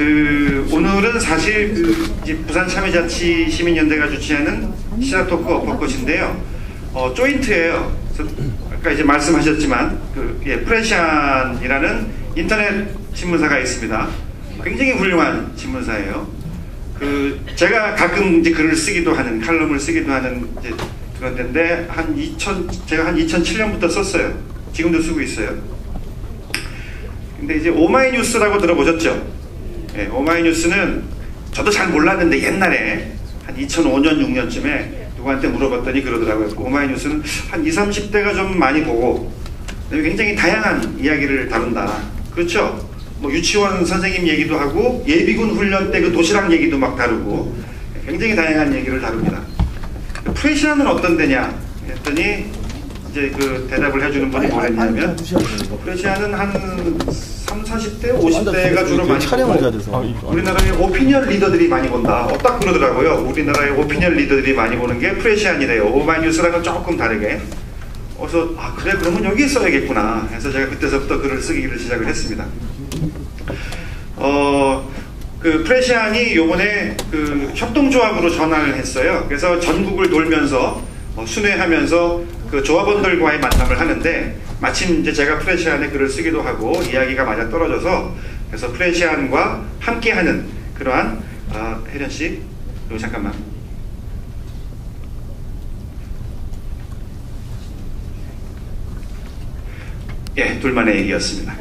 오늘은 사실 이제 부산참여자치 시민연대가 주최하는 시사토크 어퍼컷인데요. 조인트예요. 그래서 아까 이제 말씀하셨지만 프레시안이라는 인터넷 신문사가 있습니다. 굉장히 훌륭한 신문사예요. 제가 가끔 이제 글을 쓰기도 하는, 칼럼을 쓰기도 하는 이제 그런 데인데 제가 한 2007년부터 썼어요. 지금도 쓰고 있어요. 근데 이제 오마이뉴스라고 들어보셨죠? 네, 오마이뉴스는 저도 잘 몰랐는데 옛날에 한 2005년 6년쯤에 누구한테 물어봤더니 그러더라고요. 오마이뉴스는 한 20, 30대가 좀 많이 보고 굉장히 다양한 이야기를 다룬다. 그렇죠? 뭐 유치원 선생님 얘기도 하고 예비군 훈련 때 그 도시락 얘기도 막 다루고 굉장히 다양한 얘기를 다룹니다. 프레시안은 어떤 데냐 했더니 이제 대답을 해주는 분이 뭐랬냐면 프레시안은 한 3, 40대, 50대가 주로 많이 보고 우리나라의 오피니언 리더들이 많이 본다. 딱 그러더라고요. 우리나라의 오피니언 리더들이 많이 보는 게 프레시안이래요. 오마이뉴스랑은 조금 다르게. 그래서 그래 그러면 여기에 써야겠구나 해서 제가 그때서부터 글을 쓰기를 시작을 했습니다. 프레시안이 요번에 협동조합으로 전환을 했어요. 그래서 전국을 돌면서 순회하면서 조합원들과의 만남을 하는데 마침 이제 제가 프레시안에 글을 쓰기도 하고 이야기가 맞아 떨어져서 그래서 프레시안과 함께하는 그러한 혜련 씨, 잠깐만. 예, 둘만의 얘기였습니다.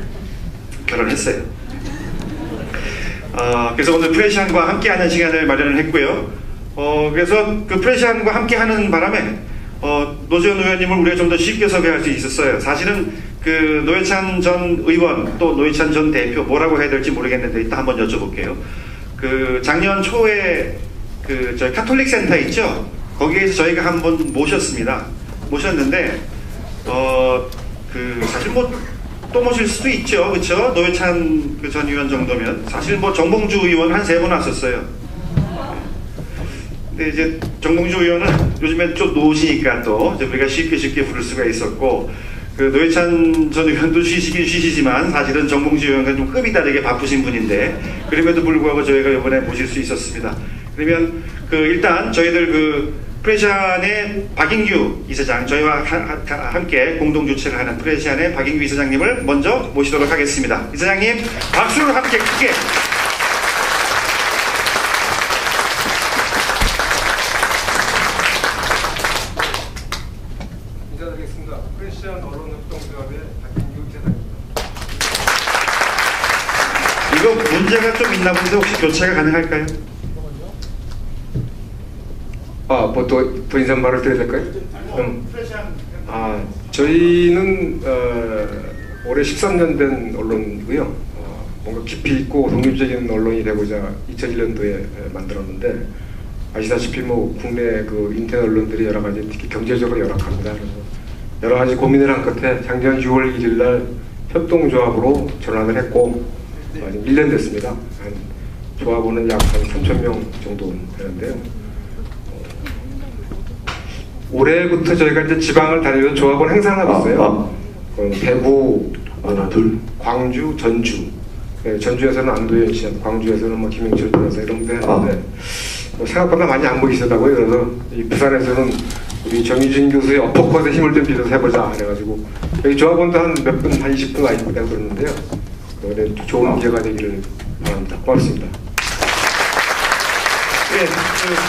결혼했어요. 그래서 오늘 프레시안과 함께하는 시간을 마련을 했고요. 그래서 프레시안과 함께하는 바람에 노재현 의원님을 우리가 좀 더 쉽게 섭외할 수 있었어요. 사실은 노회찬 전 의원 또 노회찬 전 대표 뭐라고 해야 될지 모르겠는데 이따 한번 여쭤볼게요. 작년 초에 저희 카톨릭 센터 있죠? 거기에서 저희가 한번 모셨는데 사실 또 모실 수도 있죠. 그쵸? 노회찬 전 의원 정도면 사실 정봉주 의원 한 3번 왔었어요. 근데 이제 정봉주 의원은 요즘엔 좀 노시니까 또 우리가 쉽게 부를 수가 있었고 노회찬 전 의원도 쉬시긴 쉬시지만 사실은 정봉주 의원과 좀 급이 다르게 바쁘신 분인데 그럼에도 불구하고 저희가 이번에 모실 수 있었습니다. 그러면 일단 저희들 프레시안의 박인규 이사장, 저희와 함께 공동 주최를 하는 프레시안의 박인규 이사장님을 먼저 모시도록 하겠습니다. 이사장님 박수로 함께 크게. 인사드리겠습니다. 프레시안 언론협동조합의 박인규 이사장입니다. 이거 문제가 좀 있나 본데 혹시 교체가 가능할까요? 더 인사말을 드려야 될까요? 저희는 올해 13년 된 언론이고요. 뭔가 깊이 있고 독립적인 언론이 되고자 2001년도에 만들었는데 아시다시피 국내 인터넷 언론들이 여러 가지 특히 경제적으로 열악합니다. 그래서 여러 가지 고민을 한 끝에 작년 6월 1일 날 협동조합으로 전환을 했고 지금 1년 됐습니다. 조합원은 약 한 3,000명 정도 되는데요. 올해부터 저희가 이제 지방을 다니면서 조합원 행사를 하고 있어요. 대구, 광주, 전주. 전주에서는 안도현 씨, 광주에서는 김영철 변호사 이런 데 하는데 생각보다 많이 안 보이시더라고요. 그래서 이 부산에서는 우리 정의진 교수의 어퍼컷에 힘을 좀 빌려서 해보자 해가지고 여기 조합원도 한 20분 와 있고 그러는데요. 좋은 기회가 되기를 바랍니다. 고맙습니다. 네,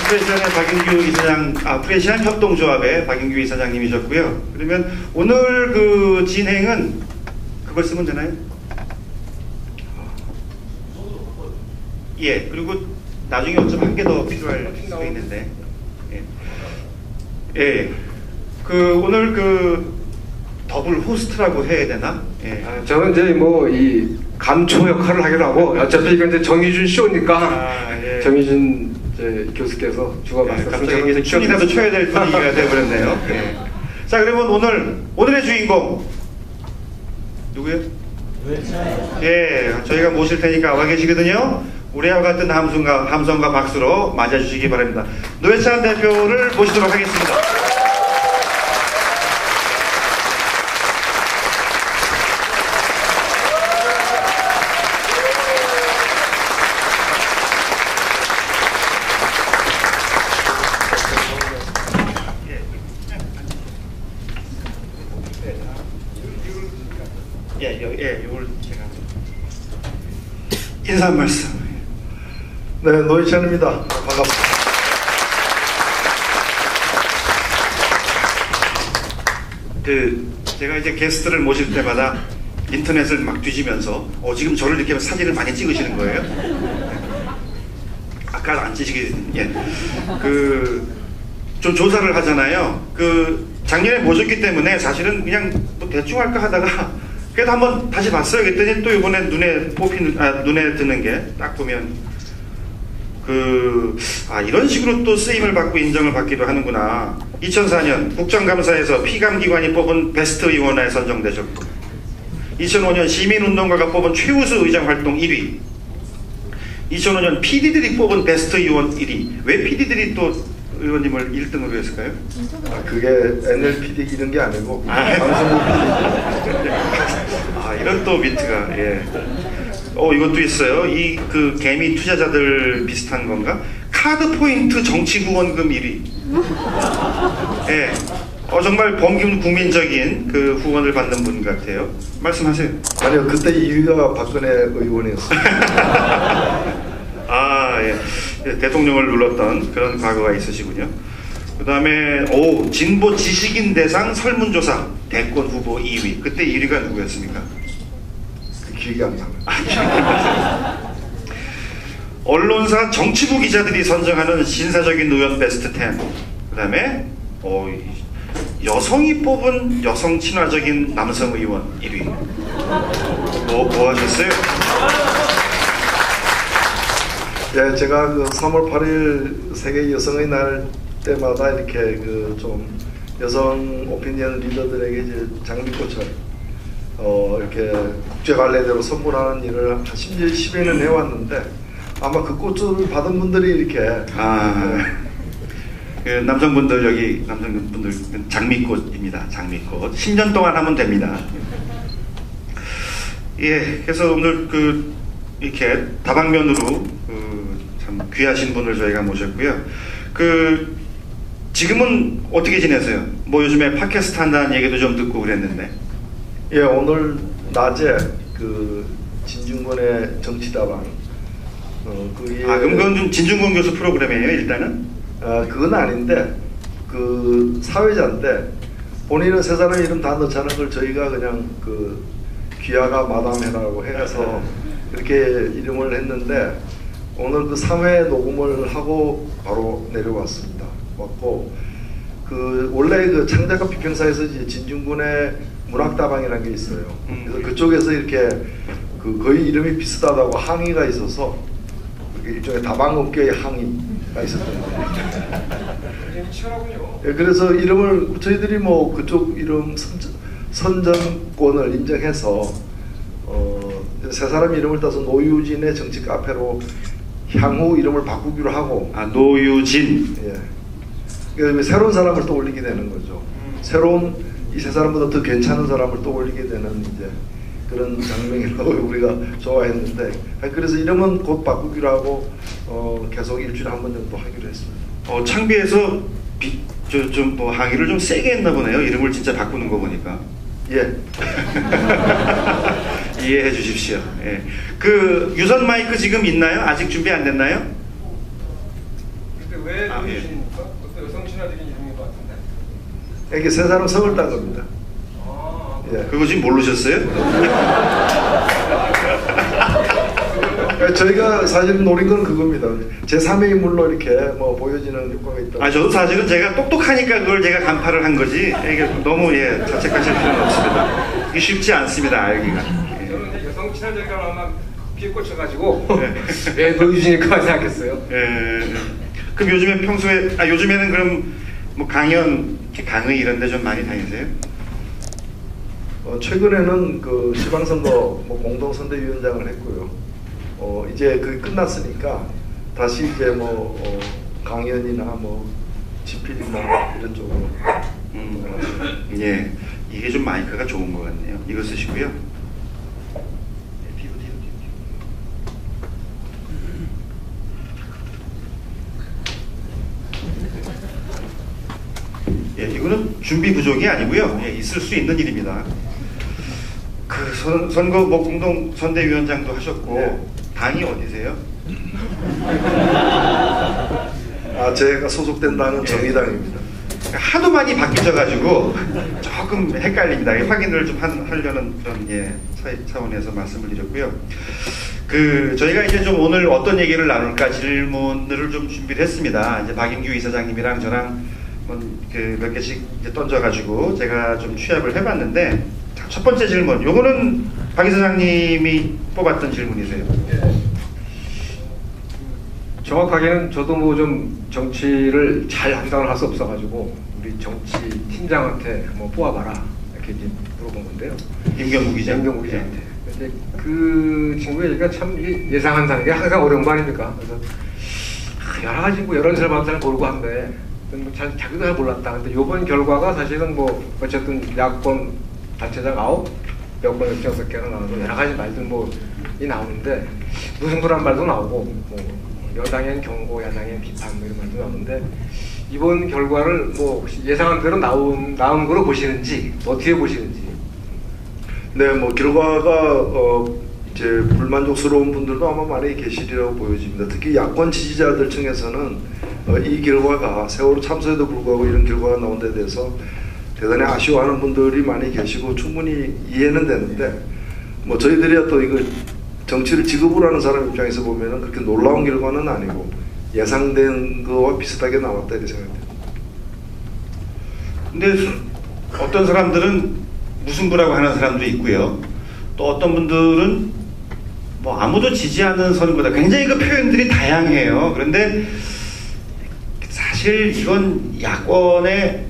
프레시안의 박인규 이사장, 프레시안 협동조합의 박인규 이사장님이셨고요. 그러면 오늘 진행은 그걸 쓰면 되나요? 예, 그리고 나중에 어쩌면 한 개 더 필요할 수가 있는데. 예. 오늘 더블 호스트라고 해야 되나? 예. 저는 이제 이 감초 역할을 하기로 하고 어차피 이건 이제 정의준 쇼니까 예. 정의준 교수께서 주가 말씀 갑자기 이제 춤이라도 춰야 될 분위기가 되어버렸네요. 예. 자, 그러면 오늘의 주인공 누구요? 예, 저희가 모실 테니까 와 계시거든요. 우리와 같은 함성과 박수로 맞아주시기 바랍니다. 노회찬 대표를 모시도록 하겠습니다. 인사 한 말씀. 네, 노희찬입니다. 반갑습니다. 제가 이제 게스트를 모실 때마다 인터넷을 막 뒤지면서 지금 저를 이렇게 하면 사진을 많이 찍으시는 거예요. 아까 안 찍으시게 예. 좀 조사를 하잖아요. 작년에 모셨기 때문에 사실은 그냥 뭐 대충 할까 하다가 그래도 한번 다시 봤어요. 그랬더니 또 이번에 눈에 드는 게 딱 보면 이런 식으로 또 쓰임을 받고 인정을 받기도 하는구나. 2004년 국정감사에서 피감기관이 뽑은 베스트 의원에 선정되셨고, 2005년 시민운동가가 뽑은 최우수 의장 활동 1위, 2005년 PD들이 뽑은 베스트 의원 1위. 왜 PD들이 또 의원님을 1등으로 했을까요? 그게 NLPD 이런 게 아니고 방송국 PD. 이런 또 비트가 예. 이것도 있어요. 개미 투자자들 비슷한 건가? 카드 포인트 정치 후원금 1위. 예. 정말 범균 국민적인 후원을 받는 분 같아요. 말씀하세요. 아니요, 그때 2위가 박근혜 의원이었어요. 예. 대통령을 눌렀던 그런 과거가 있으시군요. 그 다음에 진보 지식인 대상 설문조사 대권 후보 2위. 그때 1위가 누구였습니까? 기억이 안 나요. 언론사 정치부 기자들이 선정하는 신사적인 의원 베스트 10. 그 다음에 여성이 뽑은 여성 친화적인 남성 의원 1위. 뭐 하셨어요? 예, 제가 3월 8일 세계 여성의 날 때마다 이렇게 좀 여성 오피니언 리더들에게 이제 장미꽃을 이렇게 국제 관례대로 선물하는 일을 한 10여년 해왔는데, 아마 그 꽃을 받은 분들이 이렇게 남성분들 장미꽃입니다. 장미꽃 10년 동안 하면 됩니다. 예, 그래서 오늘 이렇게 다방면으로 참 귀하신 분을 저희가 모셨고요. 지금은 어떻게 지내세요? 뭐 요즘에 팟캐스트 한다는 얘기도 좀 듣고 그랬는데. 예, 오늘 낮에 진중권의 정치다방 그럼 그건 좀 진중권 교수 프로그램이에요, 일단은? 그건 아닌데 사회자인데 본인은 세 사람 이름 다 넣자는 걸 저희가 그냥 귀하가 마담해라고 해서 이렇게 이름을 했는데, 오늘 3회 녹음을 하고 바로 내려왔습니다. 왔고 원래 창작가 비평사에서 이제 진중권의 문학다방이라는 게 있어요. 그래서 그쪽에서 이렇게 거의 이름이 비슷하다고 항의가 있어서 일종의 다방업계의 항의가 있었던 거예요. 굉장히 치열하군요. 예, 그래서 이름을 저희들이 그쪽 이름 선정권을 인정해서 세 사람 이름을 따서 노유진의 정치 카페로 향후 이름을 바꾸기로 하고. 노유진. 예. 그러니까 새로운 사람을 또 올리게 되는 거죠. 새로운 이 세 사람보다 더 괜찮은 사람을 또 올리게 되는 이제 그런 장면이라고 우리가 좋아했는데, 그래서 이름은 곧 바꾸기로 하고 계속 일주일에 한 번 정도 하기로 했습니다. 창비에서 항의를 좀 세게 했나 보네요. 이름을 진짜 바꾸는 거 보니까. 예. 이해해 주십시오. 예. 유선 마이크 지금 있나요? 아직 준비 안 됐나요? 그때 왜 그러십니까? 그때 여성 친화적인 이름인 것 같은데. 이게 세 사람 성을 딴 겁니다. 예. 그거 지금 모르셨어요? 저희가 사실 노린 건 그겁니다. 제3의 인물로 이렇게 보여지는 효과가 있다. 저도 사실은 제가 똑똑하니까 그걸 제가 간파를 한 거지. 이게 너무 자책하실 필요는 없습니다. 이게 쉽지 않습니다, 알기가. 저는 이제 여성 친화적이라고 아마 피에 꽂혀가지고 왜 노유진일까 생각했어요. 그럼 요즘에는 그럼 강연, 강의 이런 데 좀 많이 다니세요? 최근에는 지방선거 공동선대위원장을 했고요. 이제 끝났으니까 다시 이제 강연이나 집필이나 이런 쪽으로. 예, 이게 좀 마이크가 좋은 것 같네요. 이거 쓰시고요. 예, 이거는 준비 부족이 아니고요. 예, 있을 수 있는 일입니다. 선거 공동 선대위원장도 하셨고, 당이 어디세요? 제가 소속된 당은 정의당입니다. 하도 많이 바뀌셔가지고 조금 헷갈립니다. 확인을 좀 하려는 그런 차원에서 말씀을 드렸고요. 저희가 이제 좀 오늘 어떤 얘기를 나눌까 질문들을 좀 준비를 했습니다. 이제 박인규 이사장님이랑 저랑 몇 개씩 이제 던져가지고 제가 좀 취합을 해봤는데, 자, 첫 번째 질문. 요거는 박 이사장님이 뽑았던 질문이세요. 정확하게는 저도 뭐 좀 정치를 잘 감당을 할 수 없어가지고 우리 정치 팀장한테 한번 뽑아봐라 이렇게 이제 물어본 건데요. 임경국 기자. 임경국 기자한테. 근데 그 친구의 얘기가 참 예상한다는 게 항상 어려운 거 아닙니까? 그래서 여러 가지 뭐 여러 사람 잘 모르고 한데 자기도 잘 몰랐다. 근데 이번 결과가 사실은 뭐 어쨌든 야권 단체장 9, 여권 16개가 나와서 여러 가지 말들 이 나오는데 무승부란 말도 나오고 뭐 여당엔 경고, 야당엔 비판 이런 말도 나오는데, 이번 결과를 뭐 예상한 대로 나온 거로 보시는지 어떻게 보시는지. 네, 뭐 결과가 이제 불만족스러운 분들도 아마 많이 계시리라고 보여집니다. 특히 야권 지지자들 층에서는 이 결과가 세월호 참사에도 불구하고 이런 결과가 나온 데 대해서 대단히 아쉬워하는 분들이 많이 계시고 충분히 이해는 되는데, 뭐 저희들이야 또 이걸 정치를 직업으로 하는 사람 입장에서 보면은 그렇게 놀라운 결과는 아니고 예상된 거와 비슷하게 나왔다 이렇게 생각합니다. 근데 어떤 사람들은 무승부라고 하는 사람도 있고요. 또 어떤 분들은 뭐 아무도 지지하는 선거다. 굉장히 그 표현들이 다양해요. 그런데 사실 이건 야권의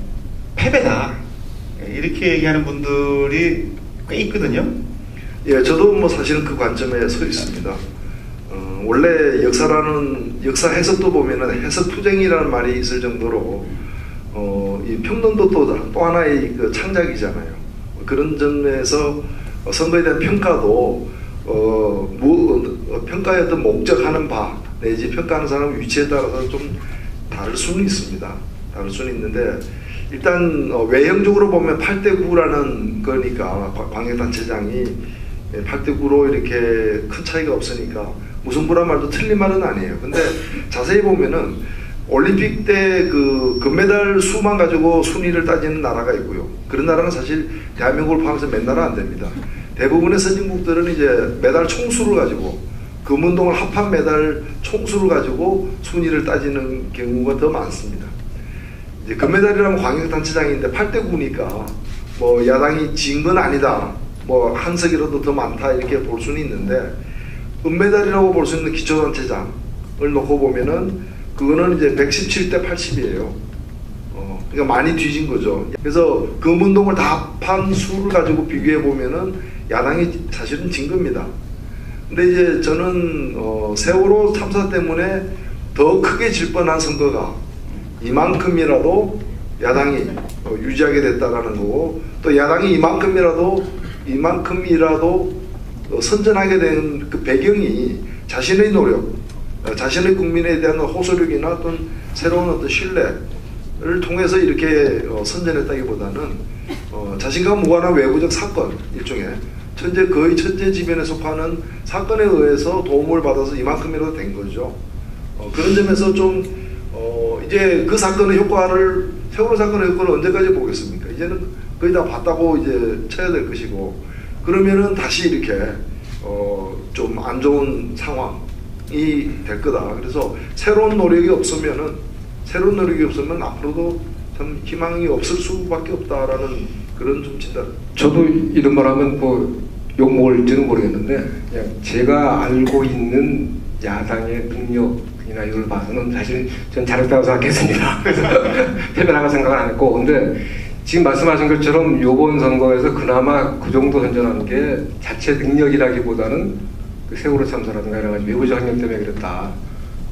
패배다. 이렇게 얘기하는 분들이 꽤 있거든요. 예, 저도 뭐 사실은 그 관점에 서 있습니다. 원래 역사 해석도 보면은 해석 투쟁이라는 말이 있을 정도로 이 평론도 또 하나의 그 창작이잖아요. 그런 점에서 선거에 대한 평가도 평가의 어떤 목적하는 바 내지 평가하는 사람 위치에 따라서 좀 다를 수는 있습니다. 다를 수는 있는데 일단 외형적으로 보면 8대9라는 거니까 광역단체장이 8대9로 이렇게 큰 차이가 없으니까 무승부란 말도 틀린 말은 아니에요. 근데 자세히 보면은 올림픽 때 그 금메달 수만 가지고 순위를 따지는 나라가 있고요. 그런 나라는 사실 대한민국을 포함해서 몇 나라 안 됩니다. 대부분의 선진국들은 이제 메달 총수를 가지고 금운동을 합한 메달 총수를 가지고 순위를 따지는 경우가 더 많습니다. 이제 금메달이라면 광역단체장인데 8대9니까 뭐 야당이 진 건 아니다. 뭐 한 석이라도 더 많다 이렇게 볼 수는 있는데, 은메달이라고 볼 수 있는 기초단체장을 놓고 보면은 그거는 이제 117대 80이에요. 그러니까 많이 뒤진 거죠. 그래서 금운동을 다 합한 수를 가지고 비교해 보면은 야당이 사실은 진 겁니다. 근데 이제 저는 세월호 참사 때문에 더 크게 질 뻔한 선거가 이만큼이라도 야당이 유지하게 됐다라는 거고, 또 야당이 이만큼이라도 선전하게 된 그 배경이 자신의 노력, 자신의 국민에 대한 호소력이나 어떤 새로운 어떤 신뢰를 통해서 이렇게 선전했다기보다는 자신과 무관한 외부적 사건, 일종의 거의 천재지변에 속하는 사건에 의해서 도움을 받아서 이만큼이라도 된 거죠. 그런 점에서 좀 이제 그 사건의 효과를, 세월호 사건의 효과를 언제까지 보겠습니까? 이제는 거의 다 봤다고 이제 쳐야 될 것이고, 그러면은 다시 이렇게 좀 안 좋은 상황이 될 거다. 그래서 새로운 노력이 없으면 앞으로도 참 희망이 없을 수밖에 없다라는 그런 좀 진단. 저도 이런 말하면 뭐 욕 먹을지는 모르겠는데, 그냥 제가 알고 있는 야당의 능력이나 이걸 봐서는 사실 전 잘했다고 생각했습니다. 그래서 패배라고 생각은 안 했고, 근데 지금 말씀하신 것처럼 이번 선거에서 그나마 그 정도 선전한 게 자체 능력이라기보다는 그 세월호 참사라든가 여러 가지 외부적 환경 때문에 그랬다,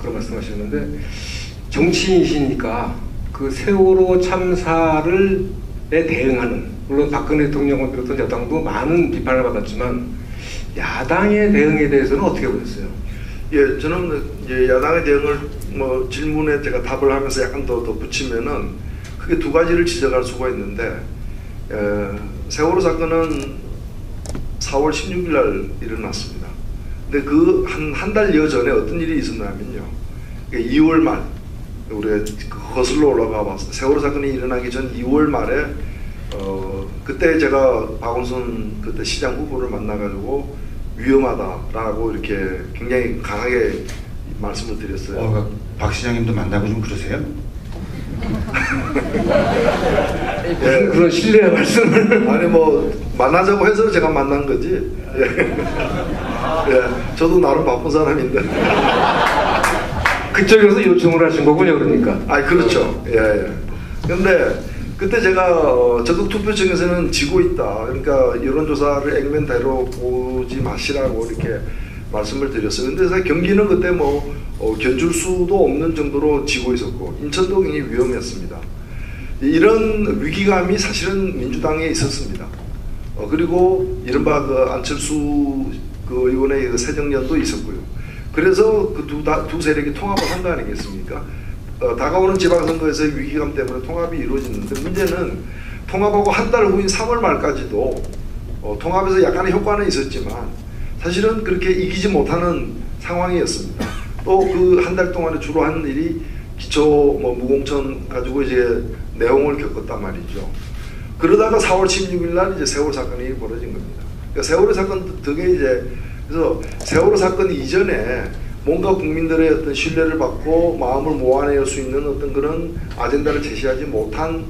그런 말씀하셨는데, 정치인이시니까 그 세월호 참사를 대응하는, 물론 박근혜 대통령을 비롯한 여당도 많은 비판을 받았지만 야당의 대응에 대해서는 어떻게 보셨어요? 예, 저는 이제 야당의 대응을 뭐 질문에 제가 답을 하면서 약간 더 붙이면은 크게 두 가지를 지적할 수가 있는데, 세월호 사건은 4월 16일 날 일어났습니다. 근데 그 한 달여 전에 어떤 일이 있었냐면요. 2월 말 우리가 거슬러 올라가 봤어요. 세월호 사건이 일어나기 전 2월 말에 그때 제가 박원순 그때 시장 후보를 만나가지고 위험하다라고 이렇게 굉장히 강하게 말씀을 드렸어요. 박 시장님도 만나고 좀 그러세요? 무슨 그런 신뢰의 말씀을. 아니 뭐 만나자고 해서 제가 만난 거지. 예. 예, 저도 나름 바쁜 사람인데. 그쪽에서 요청을 하신 거군요, 그러니까. 아, 그렇죠. 예, 예. 근데 그때 제가 적극 투표청에서는 지고 있다. 그러니까 여론조사를 액면대로 보지 마시라고 이렇게 말씀을 드렸어요. 근데 사실 경기는 그때 뭐 견줄 수도 없는 정도로 지고 있었고 인천도 굉장히 위험했습니다. 이런 위기감이 사실은 민주당에 있었습니다. 그리고 이른바 그 안철수 그 의원의 그 새정년도 있었고요. 그래서 그 두 세력이 통합을 한 거 아니겠습니까? 다가오는 지방선거에서의 위기감 때문에 통합이 이루어지는데 문제는 통합하고 한 달 후인 3월 말까지도 통합에서 약간의 효과는 있었지만 사실은 그렇게 이기지 못하는 상황이었습니다. 또 그 한 달 동안에 주로 한 일이 기초 무공천 가지고 이제 내용을 겪었단 말이죠. 그러다가 4월 16일 날 이제 세월호 사건이 벌어진 겁니다. 그러니까 세월호 사건 덕에 이제 그래서 세월호 사건 이전에 뭔가 국민들의 어떤 신뢰를 받고 마음을 모아낼 수 있는 어떤 그런 아젠다를 제시하지 못한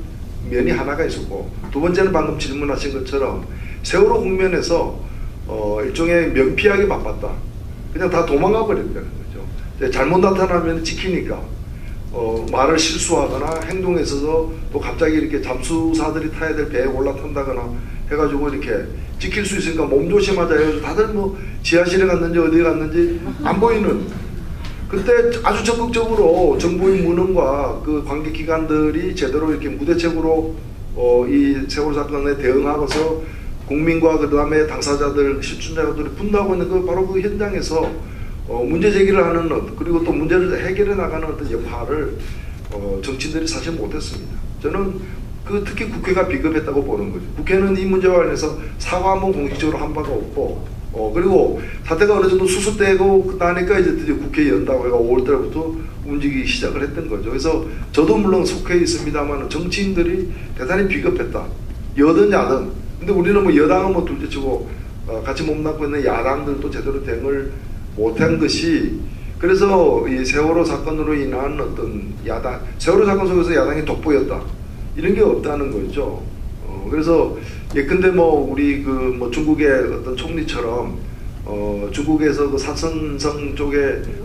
면이 하나가 있었고 두 번째는 방금 질문하신 것처럼 세월호 국면에서 일종의 면피하기 바빴다. 그냥 다 도망가 버렸다는 거죠. 잘못 나타나면 지키니까 말을 실수하거나 행동에 있어서 또 갑자기 이렇게 잠수사들이 타야 될 배에 올라탄다거나 해가지고 이렇게 지킬 수 있으니까 몸조심하자 해서 다들 뭐 지하실에 갔는지 어디에 갔는지 안 보이는 그때 아주 적극적으로 정부의 무능과 그 관계기관들이 제대로 이렇게 무대책으로 이 세월호 사건에 대응하고서 국민과 그 다음에 당사자들 실춘자들이 분노하고 있는 그 바로 그 현장에서 문제 제기를 하는 그리고 또 문제를 해결해 나가는 어떤 역할을 정치인들이 사실 못했습니다. 저는 특히 국회가 비겁했다고 보는 거죠. 국회는 이 문제와 관련해서 사과 한번 공식적으로 한 바가 없고 그리고 사태가 어느 정도 수습되고 나니까 이제 드디어 국회 연다고 해가 5월달부터 움직이기 시작을 했던 거죠. 그래서 저도 물론 속해 있습니다만 정치인들이 대단히 비겁했다. 여든 야든. 근데 우리는 뭐 여당은 뭐 둘째치고 같이 몸담고 있는 야당들도 제대로 대응을 못한 것이 그래서 이 세월호 사건으로 인한 어떤 야당 세월호 사건 속에서 야당이 돋보였다. 이런 게 없다는 거죠. 그래서 예컨대 뭐 우리 그 뭐 중국의 어떤 총리처럼 중국에서 그 사천성 쪽에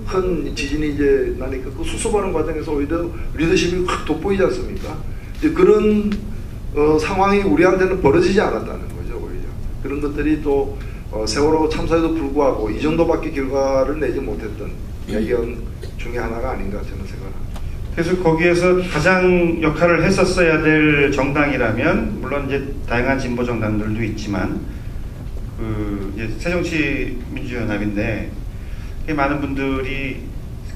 큰 지진이 이제 나니까 그 수습하는 과정에서 오히려 리더십이 확 돋보이지 않습니까? 이제 그런 상황이 우리한테는 벌어지지 않았다는 거죠. 오히려 그런 것들이 또 세월호 참사에도 불구하고 이 정도밖에 결과를 내지 못했던 배경 중에 하나가 아닌가 저는 생각합니다. 그래서 거기에서 가장 역할을 했었어야 될 정당이라면 물론 이제 다양한 진보 정당들도 있지만 그 이제 새정치민주연합인데 많은 분들이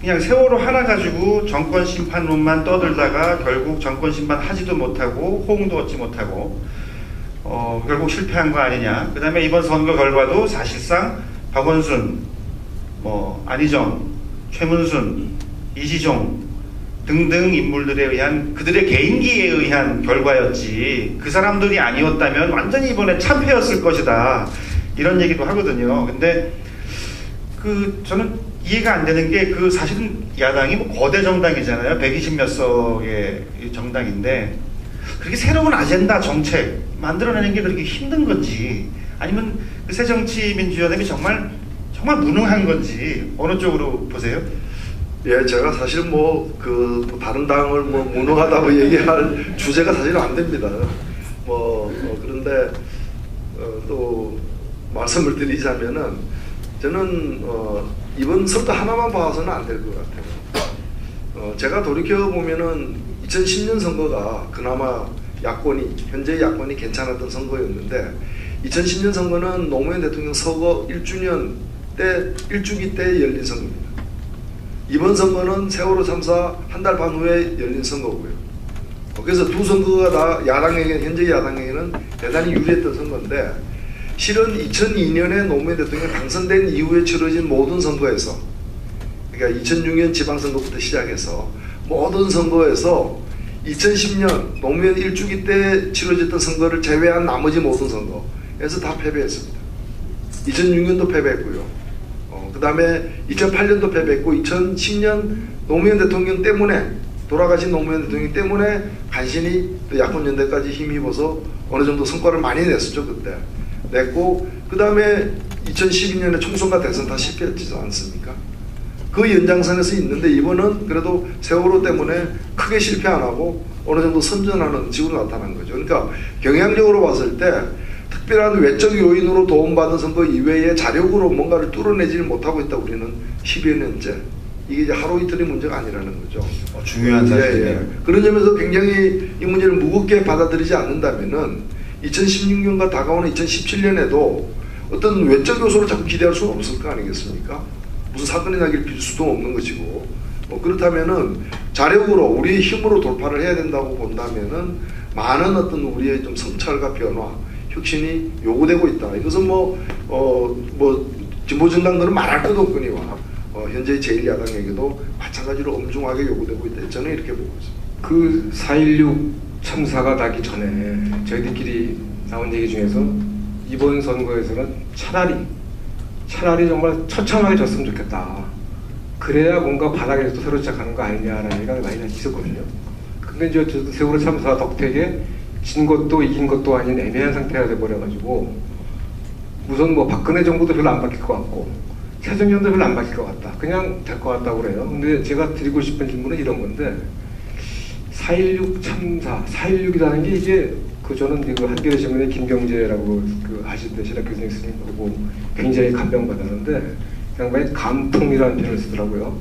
그냥 세월호 하나 가지고 정권 심판론만 떠들다가 결국 정권 심판 하지도 못하고 호응도 얻지 못하고 결국 실패한 거 아니냐. 그 다음에 이번 선거 결과도 사실상 박원순, 안희정, 최문순, 이시종 등등 인물들에 의한 그들의 개인기에 의한 결과였지 그 사람들이 아니었다면 완전히 이번에 참패였을 것이다 이런 얘기도 하거든요. 근데 저는 이해가 안 되는 게 사실은 야당이 뭐 거대 정당이잖아요. 120몇 석의 정당인데 그렇게 새로운 아젠다 정책 만들어내는 게 그렇게 힘든 건지 아니면 그 새정치민주연합이 정말 무능한 건지 어느 쪽으로 보세요? 예, 제가 사실 다른 당을 무능하다고 얘기할 주제가 사실 안 됩니다. 그런데 또 말씀을 드리자면은 저는 이번 선거 하나만 봐서는 안 될 것 같아요. 제가 돌이켜 보면은 2010년 선거가 그나마 현재 야권이 괜찮았던 선거였는데 2010년 선거는 노무현 대통령 서거 1주년 때 1주기 때 열린 선거입니다. 이번 선거는 세월호 참사 한 달 반 후에 열린 선거고요. 그래서 두 선거가 다 현재 야당에게는 대단히 유리했던 선거인데 실은 2002년에 노무현 대통령이 당선된 이후에 치러진 모든 선거에서, 그러니까 2006년 지방선거부터 시작해서 모든 선거에서 2010년 노무현 1주기 때 치러졌던 선거를 제외한 나머지 모든 선거에서 다 패배했습니다. 2006년도 패배했고요. 그 다음에 2008년도 패배했고 2010년 노무현 대통령 때문에, 돌아가신 노무현 대통령 때문에 간신히 또 야권연대까지 힘입어서 어느 정도 성과를 많이 냈었죠. 그때 냈고, 그 다음에 2012년에 총선과 대선 다 실패했지 않습니까? 그 연장선에서 있는데 이번은 그래도 세월호 때문에 크게 실패 안 하고 어느 정도 선전하는 식으로 나타난 거죠. 그러니까 경향적으로 봤을 때 특별한 외적 요인으로 도움받은 선거 이외에 자력으로 뭔가를 뚫어내지를 못하고 있다. 우리는 10여 년째. 이게 이제 하루 이틀의 문제가 아니라는 거죠. 중요한 사실이네요. 예. 그런 점에서 굉장히 이 문제를 무겁게 받아들이지 않는다면은 2016년과 다가오는 2017년에도 어떤 외적 요소를 자꾸 기대할 수는 없을 거 아니겠습니까? 무슨 사건이 나길 빌 수도 없는 것이고, 그렇다면은 자력으로 우리의 힘으로 돌파를 해야 된다고 본다면은 많은 어떤 우리의 좀 성찰과 변화, 혁신이 요구되고 있다. 이것은 진보 정당들은 말할 것도 없거니와 현재 제1야당에게도 마찬가지로 엄중하게 요구되고 있다. 저는 이렇게 보고 있습니다. 그 4.16 참사가 나기 전에 저희들끼리 나온 얘기 중에서 이번 선거에서는 차라리 정말 처참하게 졌으면 좋겠다. 그래야 뭔가 바닥에서 새로 시작하는 거 아니냐라는 얘기가 많이 있었거든요. 근데 이제 세월호 참사 덕택에 진 것도 이긴 것도 아닌 애매한 상태가 돼버려가지고 우선 박근혜 정부도 별로 안 바뀔 것 같고 새정년도 별로 안 바뀔 것 같다. 그냥 될 것 같다고 그래요. 근데 제가 드리고 싶은 질문은 이런 건데 4.16 참사, 4.16이라는 게 이게 저는 그 한겨레 신문의 김경재라고 아시던 신학 교수님 스님 보고 굉장히 감명받았는데 그 양반이 감통이라는 표현을 쓰더라고요.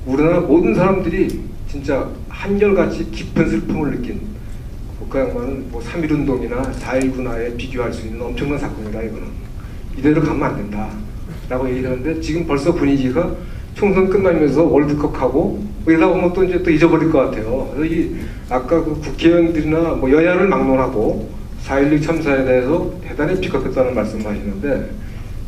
우리나라 모든 사람들이 진짜 한결같이 깊은 슬픔을 느낀 그 양반은 3.1운동이나 4.19나에 비교할 수 있는 엄청난 사건이다. 이거는 이대로 가면 안 된다 라고 얘기를 하는데 지금 벌써 분위기가 총선 끝나면서 월드컵하고 이러다 보면 또 이제 또 잊어버릴 것 같아요. 그래서 아까 그 국회의원들이나 여야를 막론하고 4.16 참사에 대해서 대단히 비겁했다는 말씀을 하시는데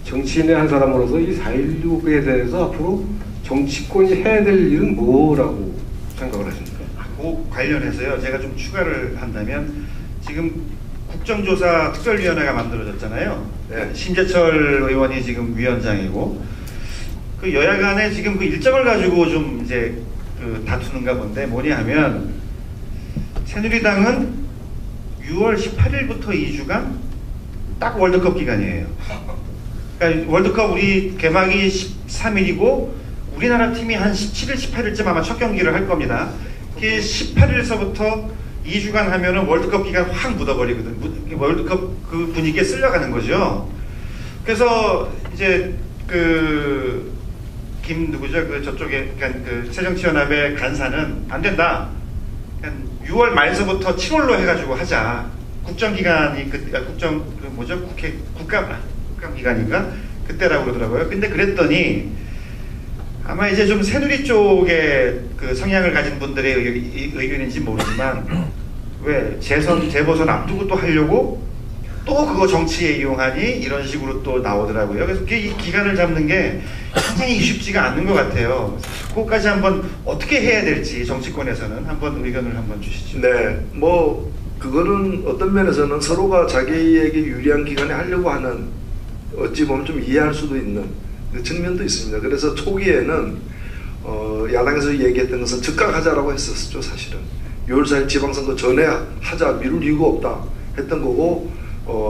정치인의 한 사람으로서 이 4.16에 대해서 앞으로 정치권이 해야 될 일은 뭐라고 생각을 하십니까? 그 관련해서요, 제가 좀 추가를 한다면 지금 국정조사 특별위원회가 만들어졌잖아요. 네. 심재철 의원이 지금 위원장이고 그 여야 간에 지금 그 일정을 가지고 좀 이제 다투는가 본데 뭐냐 하면 새누리당은 6월 18일부터 2주간 딱 월드컵 기간이에요. 그러니까 월드컵 우리 개막이 13일이고 우리나라 팀이 한 17일, 18일쯤 아마 첫 경기를 할 겁니다. 그게 18일서부터 2주간 하면은 월드컵 기간 확 묻어버리거든. 월드컵 그 분위기에 쓸려가는 거죠. 그래서 이제 저쪽에 새정치연합의 간사는 안 된다. 6월 말서부터 7월로 해가지고 하자. 국정기간이 국감기간인가 그때라고 그러더라고요. 근데 그랬더니 아마 이제 좀 새누리 쪽의 그 성향을 가진 분들의 의견인지 모르지만 왜 재보선 앞두고 또 하려고 또 그거 정치에 이용하니 이런 식으로 또 나오더라고요. 그래서 이 기간을 잡는 게 굉장히 쉽지가 않는 것 같아요. 그것까지 한번 어떻게 해야 될지 정치권에서는 한번 의견을 한번 주시죠. 네, 그거는 어떤 면에서는 서로가 자기에게 유리한 기간에 하려고 하는 어찌 보면 좀 이해할 수도 있는 그 측면도 있습니다. 그래서 초기에는 야당에서 얘기했던 것은 즉각하자라고 했었죠. 사실은 6월 4일 지방선거 전에 하자, 미룰 이유가 없다 했던 거고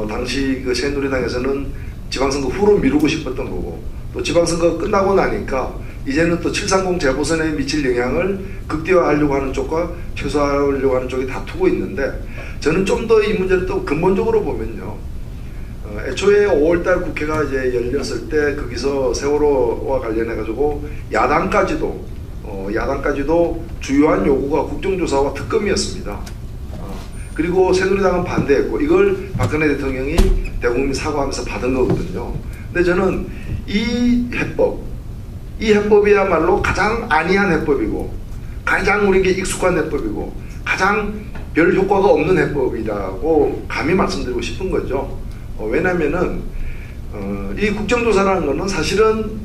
당시 그 새누리당에서는 지방선거 후로 미루고 싶었던 거고 또 지방선거 끝나고 나니까 이제는 또 730 재보선에 미칠 영향을 극대화하려고 하는 쪽과 최소화하려고 하는 쪽이 다투고 있는데 저는 좀 더 이 문제를 또 근본적으로 보면요. 애초에 5월달 국회가 이제 열렸을 때 거기서 세월호와 관련해가지고 야당까지도 주요한 요구가 국정조사와 특검이었습니다. 그리고 새누리당은 반대했고 이걸 박근혜 대통령이 대국민 사과하면서 받은 거거든요. 근데 저는 이 해법이야말로 가장 안이한 해법이고 가장 우리에게 익숙한 해법이고 가장 별 효과가 없는 해법이라고 감히 말씀드리고 싶은 거죠. 왜냐면은 이 국정조사라는 거는 사실은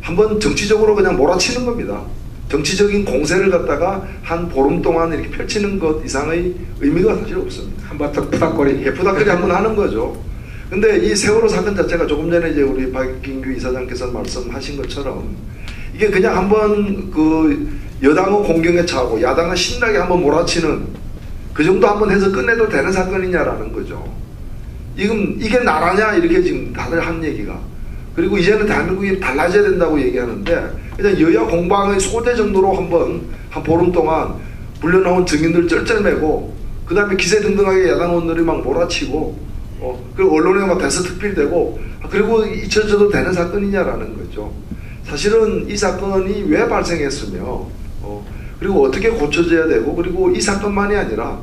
한번 정치적으로 그냥 몰아치는 겁니다. 정치적인 공세를 갖다가 한 보름 동안 이렇게 펼치는 것 이상의 의미가 사실 없습니다. 한바탕 푸닥거리. 푸닥거리 한번 하는 거죠. 근데 이 세월호 사건 자체가 조금 전에 이제 우리 박인규 이사장께서 말씀하신 것처럼 이게 그냥 한번 그 여당은 공경에 차고 야당은 신나게 한번 몰아치는 그 정도 한번 해서 끝내도 되는 사건이냐라는 거죠. 이게 나라냐 이렇게 지금 다들 한 얘기가. 그리고 이제는 대한민국이 달라져야 된다고 얘기하는데 일단 여야 공방의 소재 정도로 한 보름 동안 불려나온 증인들 쩔쩔매고 그 다음에 기세등등하게 야당 의원들이 막 몰아치고 그리고 언론에 막 대서특필되고 그리고 잊혀져도 되는 사건이냐라는 거죠. 사실은 이 사건이 왜 발생했으며 그리고 어떻게 고쳐져야 되고 그리고 이 사건만이 아니라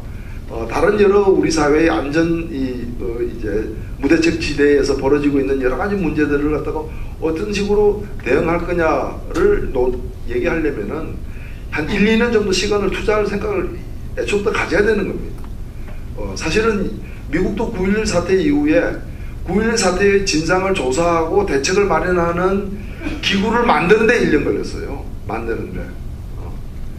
다른 여러 우리 사회의 안전 이제 무대책 지대에서 벌어지고 있는 여러 가지 문제들을 갖다가 어떤 식으로 대응할 거냐를 얘기하려면은 한 1, 2년 정도 시간을 투자할 생각을 애초부터 가져야 되는 겁니다. 사실은 미국도 9.11 사태 이후에 9.11 사태의 진상을 조사하고 대책을 마련하는 기구를 만드는데 1년 걸렸어요. 만드는데.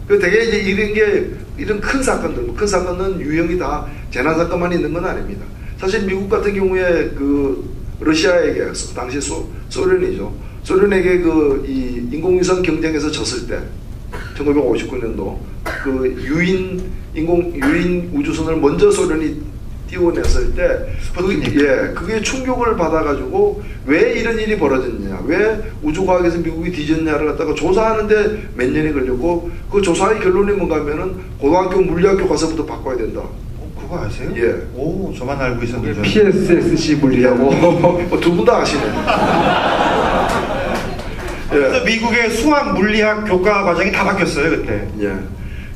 그 되게 이제 이런 큰 사건들, 큰 사건은 유형이 다 재난 사건만 있는 건 아닙니다. 사실 미국 같은 경우에 그 러시아에게 당시 소련이죠. 소련에게 이 인공위성 경쟁에서 졌을 때 1959년도 그 유인 우주선을 먼저 소련이 띄워냈을 때 그게 충격을 받아가지고 왜 이런 일이 벌어졌냐, 왜 우주과학에서 미국이 뒤졌냐를 갖다가 조사하는데 몇 년이 걸렸고 그 조사의 결론이 뭔가 하면은 고등학교 물리학교 가서부터 바꿔야 된다. 그거 아세요? 예. 오, 저만 알고 있었는데. PSSC 물리하고 두 분 다 아시네. 그래서 미국의 수학 물리학 교과 과정이 다 바뀌었어요 그때. 예.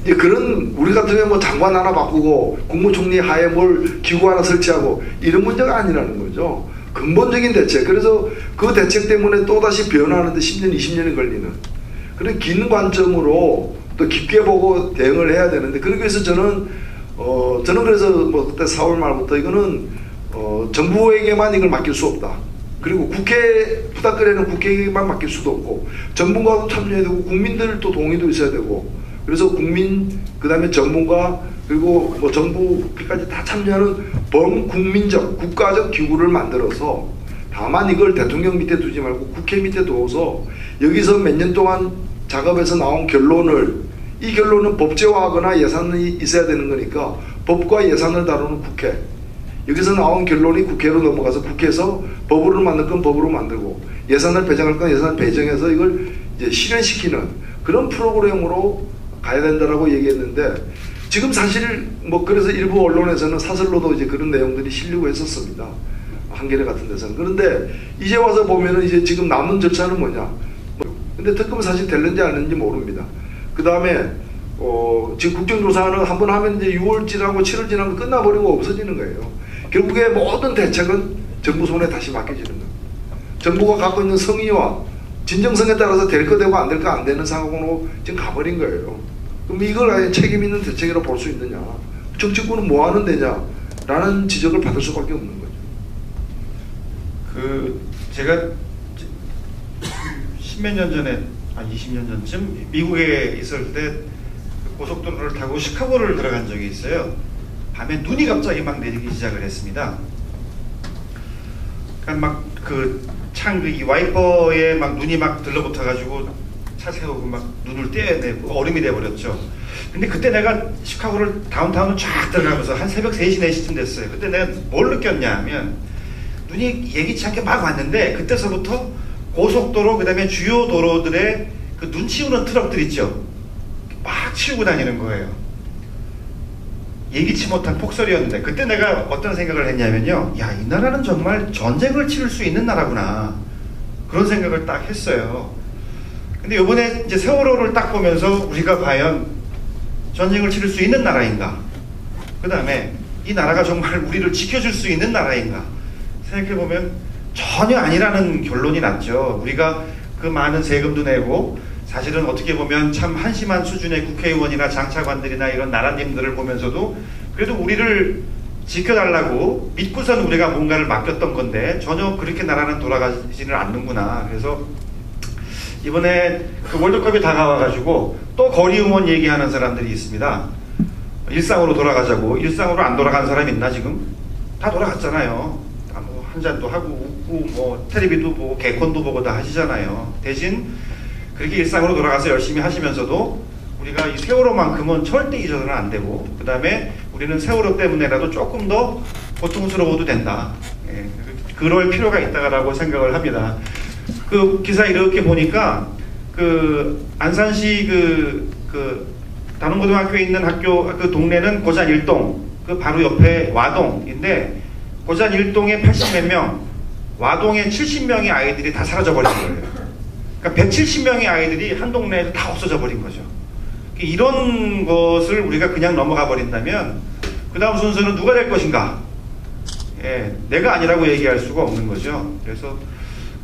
이제 그런 우리 같은 경우 뭐 장관 하나 바꾸고 국무총리 하에 뭘 기구 하나 설치하고 이런 문제가 아니라는 거죠. 근본적인 대책. 그래서 그 대책 때문에 또다시 변화하는데 10년, 20년이 걸리는 그런 긴 관점으로 또 깊게 보고 대응을 해야 되는데 그러기 위해서 저는 그래서 뭐 그때 4월 말부터 이거는 정부에게만 이걸 맡길 수 없다. 그리고 국회 부탁거리는 국회에게만 맡길 수도 없고 전문가도 참여해야 되고 국민들도 동의도 있어야 되고 그래서 국민 그다음에 전문가 그리고 뭐 정부까지 다 참여하는 범국민적 국가적 기구를 만들어서 다만 이걸 대통령 밑에 두지 말고 국회 밑에 두어서 여기서 몇 년 동안 작업해서 나온 이 결론은 법제화하거나 예산이 있어야 되는 거니까 법과 예산을 다루는 국회 여기서 나온 결론이 국회로 넘어가서 국회에서 법으로 만들 건 법으로 만들고 예산을 배정할 건 예산을 배정해서 이걸 이제 실현시키는 그런 프로그램으로 가야 된다라고 얘기했는데 지금 사실 뭐 그래서 일부 언론에서는 사설로도 이제 그런 내용들이 실리고 했었습니다. 한겨레 같은 데서는. 그런데 이제 와서 보면은 이제 지금 남은 절차는 뭐냐. 근데 특검은 사실 될는지 안 되는지 모릅니다. 그 다음에 지금 국정조사는 한번 하면 이제 6월 지나고 7월 지나면 끝나버리고 없어지는 거예요. 결국에 모든 대책은 정부 손에 다시 맡겨지는 겁니다. 정부가 갖고 있는 성의와 진정성에 따라서 될 거 되고 안 될 거 안 되는 상황으로 지금 가버린 거예요. 그럼 이걸 아예 책임 있는 대책이라고 볼 수 있느냐. 정치권은 뭐 하는 데냐 라는 지적을 받을 수밖에 없는 거죠. 제가 10몇 년 전에 20년 전쯤 미국에 있을 때 고속도로를 타고 시카고를 들어간 적이 있어요. 밤에 눈이 갑자기 막 내리기 시작을 했습니다. 그러니까 막 이 와이퍼에 막 눈이 막 들러붙어가지고 차 세우고 막 눈을 떼어내고 얼음이 돼버렸죠. 근데 그때 내가 시카고를 다운타운을 쫙 들어가면서 한 새벽 3시, 4시쯤 됐어요. 그때 내가 뭘 느꼈냐 하면 눈이 예기치 않게 막 왔는데 그때서부터 고속도로 그 다음에 주요 도로들의 그 눈 치우는 트럭들 있죠. 막 치우고 다니는 거예요. 예기치 못한 폭설이었는데 그때 내가 어떤 생각을 했냐면요. 야, 이 나라는 정말 전쟁을 치를 수 있는 나라구나. 그런 생각을 딱 했어요. 근데 이번에 이제 세월호를 딱 보면서 우리가 과연 전쟁을 치를 수 있는 나라인가? 그 다음에 이 나라가 정말 우리를 지켜줄 수 있는 나라인가? 생각해보면 전혀 아니라는 결론이 났죠. 우리가 그 많은 세금도 내고 사실은 어떻게 보면 참 한심한 수준의 국회의원이나 장차관들이나 이런 나라님들을 보면서도 그래도 우리를 지켜달라고 믿고선 우리가 뭔가를 맡겼던 건데 전혀 그렇게 나라는 돌아가지는 않는구나. 그래서 이번에 그 월드컵이 다가와가지고 또 거리 응원 얘기하는 사람들이 있습니다. 일상으로 돌아가자고. 일상으로 안 돌아간 사람 있나 지금? 다 돌아갔잖아요. 뭐 한잔도 하고 웃고 뭐 텔레비도 보고 개콘도 보고 다 하시잖아요. 대신 그렇게 일상으로 돌아가서 열심히 하시면서도 우리가 이 세월호만큼은 절대 잊어서는 안 되고, 그 다음에 우리는 세월호 때문에라도 조금 더 고통스러워도 된다. 예, 그럴 필요가 있다라고 생각을 합니다. 그 기사 이렇게 보니까 그 안산시 그 단원고등학교에 있는 학교 그 동네는 고잔 1동, 그 바로 옆에 와동인데 고잔 1동에 80몇 명, 와동에 70명의 아이들이 다 사라져 버린 거예요. 그러니까 170명의 아이들이 한 동네에서 다 없어져 버린 거죠. 이런 것을 우리가 그냥 넘어가 버린다면 그 다음 순서는 누가 될 것인가? 예, 내가 아니라고 얘기할 수가 없는 거죠. 그래서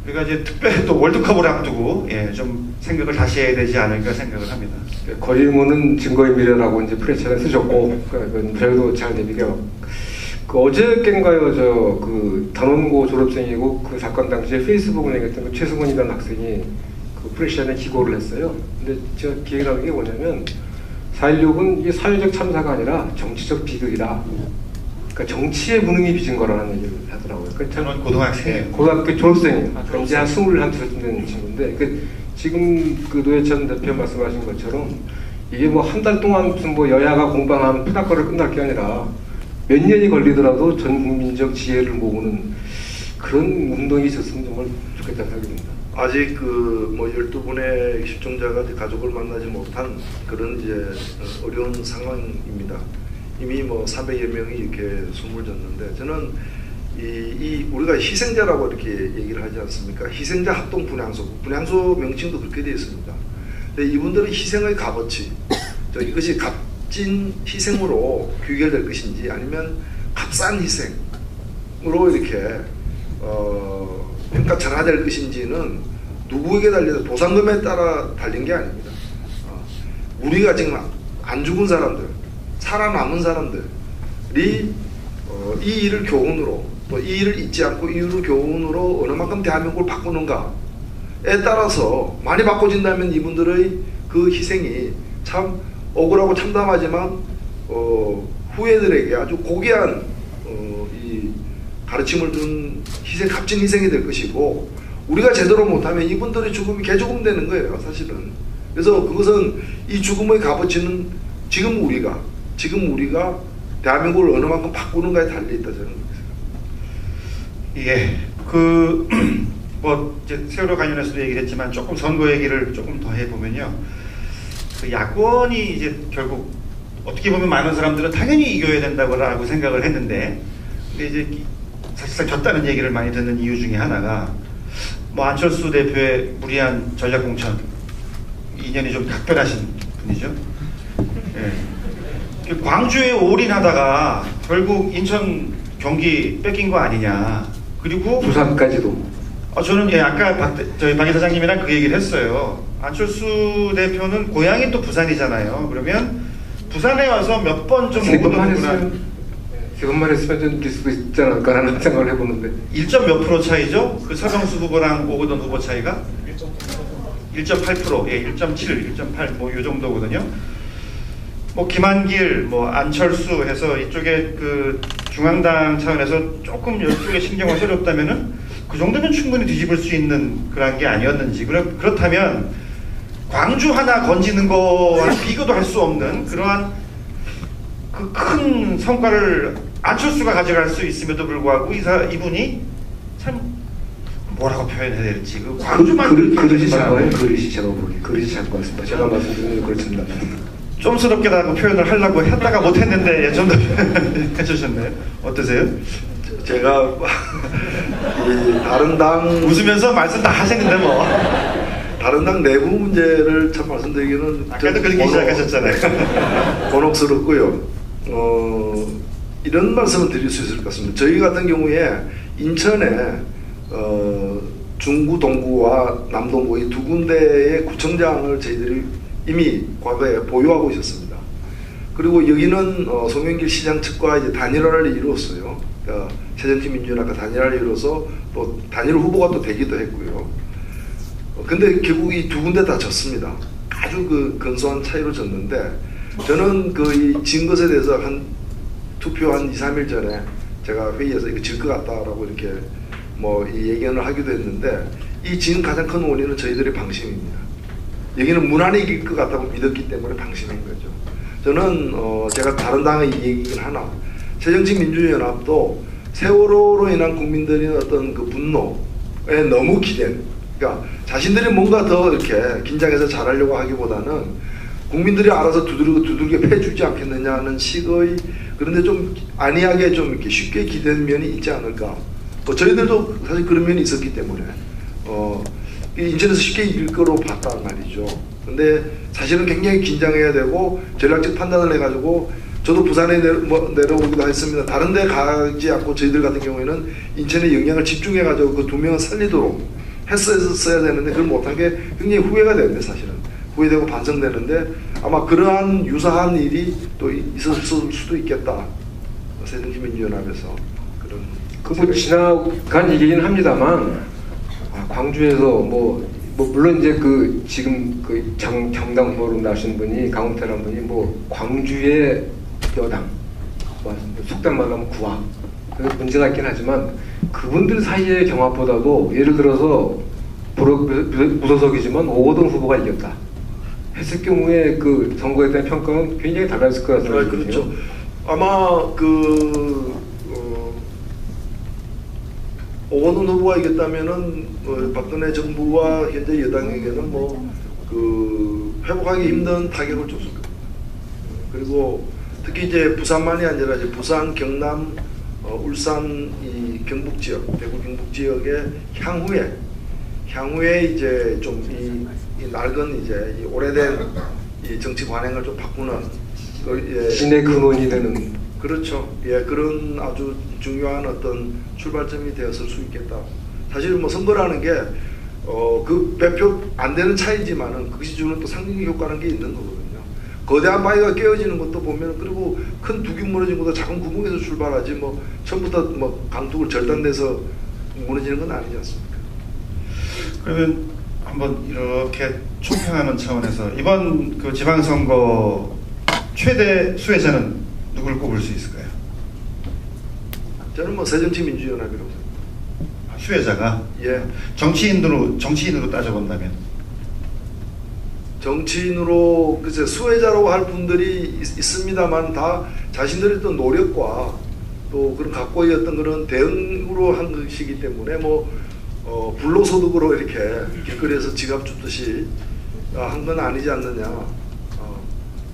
우리가 이제 특별히 또 월드컵을 앞두고 좀 생각을 다시 해야 되지 않을까 생각을 합니다. 거리 응원은 증거의 미래라고 이제 프레시안에 쓰셨고, 그건 저희도 잘 내비겨. 그 어저께인가요, 그 단원고 졸업생이고 그 사건 당시에 페이스북을 내겠던 그 최승원이라는 학생이 그 프레시안에 기고를 했어요. 근데 제가 기억나는 게 뭐냐면 4.16은 이게 사회적 참사가 아니라 정치적 비극이다. 그러니까 정치의 무능이 빚은 거라는 얘기를 하더라고요. 저는 고등학생이에요. 고등학교 졸업생이에요. 그러니까 이제 한 21~22쯤 되는 친구인데, 지금 그 노회찬 대표 말씀하신 것처럼 이게 뭐 한 달 동안 무슨 뭐 여야가 공방하면 푸닥거를 끝날 게 아니라 몇 년이 걸리더라도 전 국민적 지혜를 모으는 그런 운동이 있었으면 정말 좋겠다는 생각이 듭니다. 아직 그 뭐 12분의 실종자가 가족을 만나지 못한 그런 이제 어려운 상황입니다. 이미 뭐 300여 명이 이렇게 숨을 졌는데, 저는 우리가 희생자라고 이렇게 얘기를 하지 않습니까? 희생자 합동 분향소 명칭도 그렇게 되어 있습니다. 근데 이분들의 희생의 값어치, 이것이 값진 희생으로 귀결될 것인지 아니면 값싼 희생으로 이렇게 평가전화될 것인지는 누구에게 달려서 보상금에 따라 달린 게 아닙니다. 우리가 지금 안 죽은 사람들, 살아남은 사람들이 이 일을 교훈으로, 또 이 일을 잊지 않고 이 일을 교훈으로 어느 만큼 대한민국을 바꾸는가에 따라서 많이 바꿔진다면 이분들의 그 희생이 참 억울하고 참담하지만 후예들에게 아주 고귀한 이 가르침을 준 희생, 값진 희생이 될 것이고, 우리가 제대로 못하면 이분들의 죽음이 개죽음 되는 거예요, 사실은. 그래서 그것은 이 죽음의 값어치는 지금 우리가 대한민국을 어느 만큼 바꾸는가에 달려있다, 저는. 예, 뭐 이제 세월호 관련해서도 얘기를 했지만 조금 선거 얘기를 조금 더 해보면요, 그 야권이 이제 결국 어떻게 보면 많은 사람들은 당연히 이겨야 된다고 생각을 했는데, 근데 이제 사실상 졌다는 얘기를 많이 듣는 이유 중에 하나가 뭐 안철수 대표의 무리한 전략공천 인연이 좀 각별하신 분이죠. 예. 광주에 올인하다가 결국 인천, 경기 뺏긴 거 아니냐. 그리고 부산까지도. 저는 아까 저희 박 이사장님이랑 그 얘기를 했어요. 안철수 대표는 고향이 또 부산이잖아요. 그러면 부산에 와서 몇 번 좀 세번만 했으면 좀 이길 수도 있지 않을까라는 생각을 해보는데. 1점 몇 프로 차이죠? 그 서경수 후보랑 오거돈 후보 차이가? 1.8%, 1.7, 1.8 뭐 요 정도거든요. 뭐 김한길, 뭐 안철수 해서 이쪽에 그 중앙당 차원에서 조금 이쪽에 신경을 써줬다면은 그 정도면 충분히 뒤집을 수 있는 그런 게 아니었는지. 그렇다면 광주 하나 건지는 거와 비교도 할 수 없는 그러한 그 큰 성과를 안철수가 가져갈 수 있음에도 불구하고 이분이 참 뭐라고 표현해야 될지 그 광주만 그릇이 작아요. 그릇이 제가 보기 그릇이 작은 것 같습니다. 제가 말씀드리는 그렇습니다. 좀스럽게다고 표현을 하려고 했다가 못했는데 좀 더 해주셨네요. 어떠세요? 제가 이 다른 당 웃으면서 말씀 다 하시는데 뭐 다른 당 내부 문제를 참 말씀드리기는 아까도 그렇게 시작하셨잖아요. 곤혹스럽고요. 이런 말씀을 드릴 수 있을 것 같습니다. 저희 같은 경우에 인천에 중구 동구와 남동구 이 두 군데의 구청장을 저희들이 이미 과거에 보유하고 있었습니다. 그리고 여기는 송영길 시장 측과 이제 단일화를 이루었어요. 그러니까 새정치민주연합과 단일화를 이루어서 또 단일 후보가 또 되기도 했고요. 근데 결국 이 두 군데 다 졌습니다. 아주 그 근소한 차이로 졌는데 저는 그 진 것에 대해서 투표 한 2, 3일 전에 제가 회의에서 이거 질 것 같다라고 이렇게 뭐 이 예견을 하기도 했는데 이 진 가장 큰 원인은 저희들의 방심입니다. 여기는 무난히 이길 것 같다고 믿었기 때문에 방심한 거죠. 저는 제가 다른 당의 얘기긴 하나 새정치민주연합도 세월호로 인한 국민들의 어떤 그 분노에 너무 기댄, 그러니까 자신들이 뭔가 더 이렇게 긴장해서 잘하려고 하기보다는 국민들이 알아서 두들겨 패주지 않겠느냐는 식의, 그런데 좀 안이하게 좀 이렇게 쉽게 기댄 면이 있지 않을까. 저희들도 사실 그런 면이 있었기 때문에 인천에서 쉽게 이길 거로 봤단 말이죠. 근데 사실은 굉장히 긴장해야 되고 전략적 판단을 해가지고 저도 부산에 내려오기도 했습니다. 다른 데 가지 않고 저희들 같은 경우에는 인천에 영향을 집중해가지고 그 두 명을 살리도록 했어야 되는데 그걸 못한 게 굉장히 후회가 되는데 사실은 후회되고 반성되는데 아마 그러한 유사한 일이 또 있었을 수도 있겠다. 새정치민주연합에서 그런 뭐 지나간 얘기긴 합니다만 광주에서 뭐 물론 이제 그 지금 그 정당 후보로 나오신 분이 강훈태라는 분이 뭐 광주의 여당 속된 말로 하면 구화 문제가 있긴 하지만 그분들 사이의 경합보다도 예를 들어서 무소속이지만 오거돈 후보가 이겼다 했을 경우에 그 선거에 대한 평가는 굉장히 달라졌을 것 같습니다. 그렇죠. 아마 오거돈 후보가 이겼다면은 박근혜 정부와 현재 여당에게는 회복하기 힘든 타격을 줬을 겁니다. 그리고 특히 이제 부산만이 아니라 이제 부산, 경남, 울산, 이 경북 지역, 대구 경북 지역의 향후에 이제 좀 이 낡은 이제 이 오래된 이 정치 관행을 좀 바꾸는 신의 근원이 되는. 그렇죠. 예, 그런 아주 중요한 어떤 출발점이 되었을 수 있겠다. 사실 뭐 선거라는 게 그 배표 안 되는 차이지만은 그것이 주는 또 상징 효과라는 게 있는 거거든요. 거대한 바위가 깨어지는 것도 보면 그리고 큰 둑이 무너진 것도 작은 구멍에서 출발하지 뭐 처음부터 뭐 강둑을 절단돼서 무너지는 건 아니지 않습니까? 그러면 한번 이렇게 총평하는 차원에서 이번 그 지방선거 최대 수혜자는 누굴 꼽을 수 있을까요? 저는 뭐 새정치민주연합이라고 생각합니다. 수혜자가? 예. 정치인으로 따져본다면? 정치인으로 글쎄 수혜자라고 할 분들이 있습니다만 다 자신들의 또 노력과 또 그런 각고의 어떤 그런 대응으로 한 것이기 때문에 불로소득으로 이렇게 길거리에서 지갑 줍듯이 한 건 아니지 않느냐.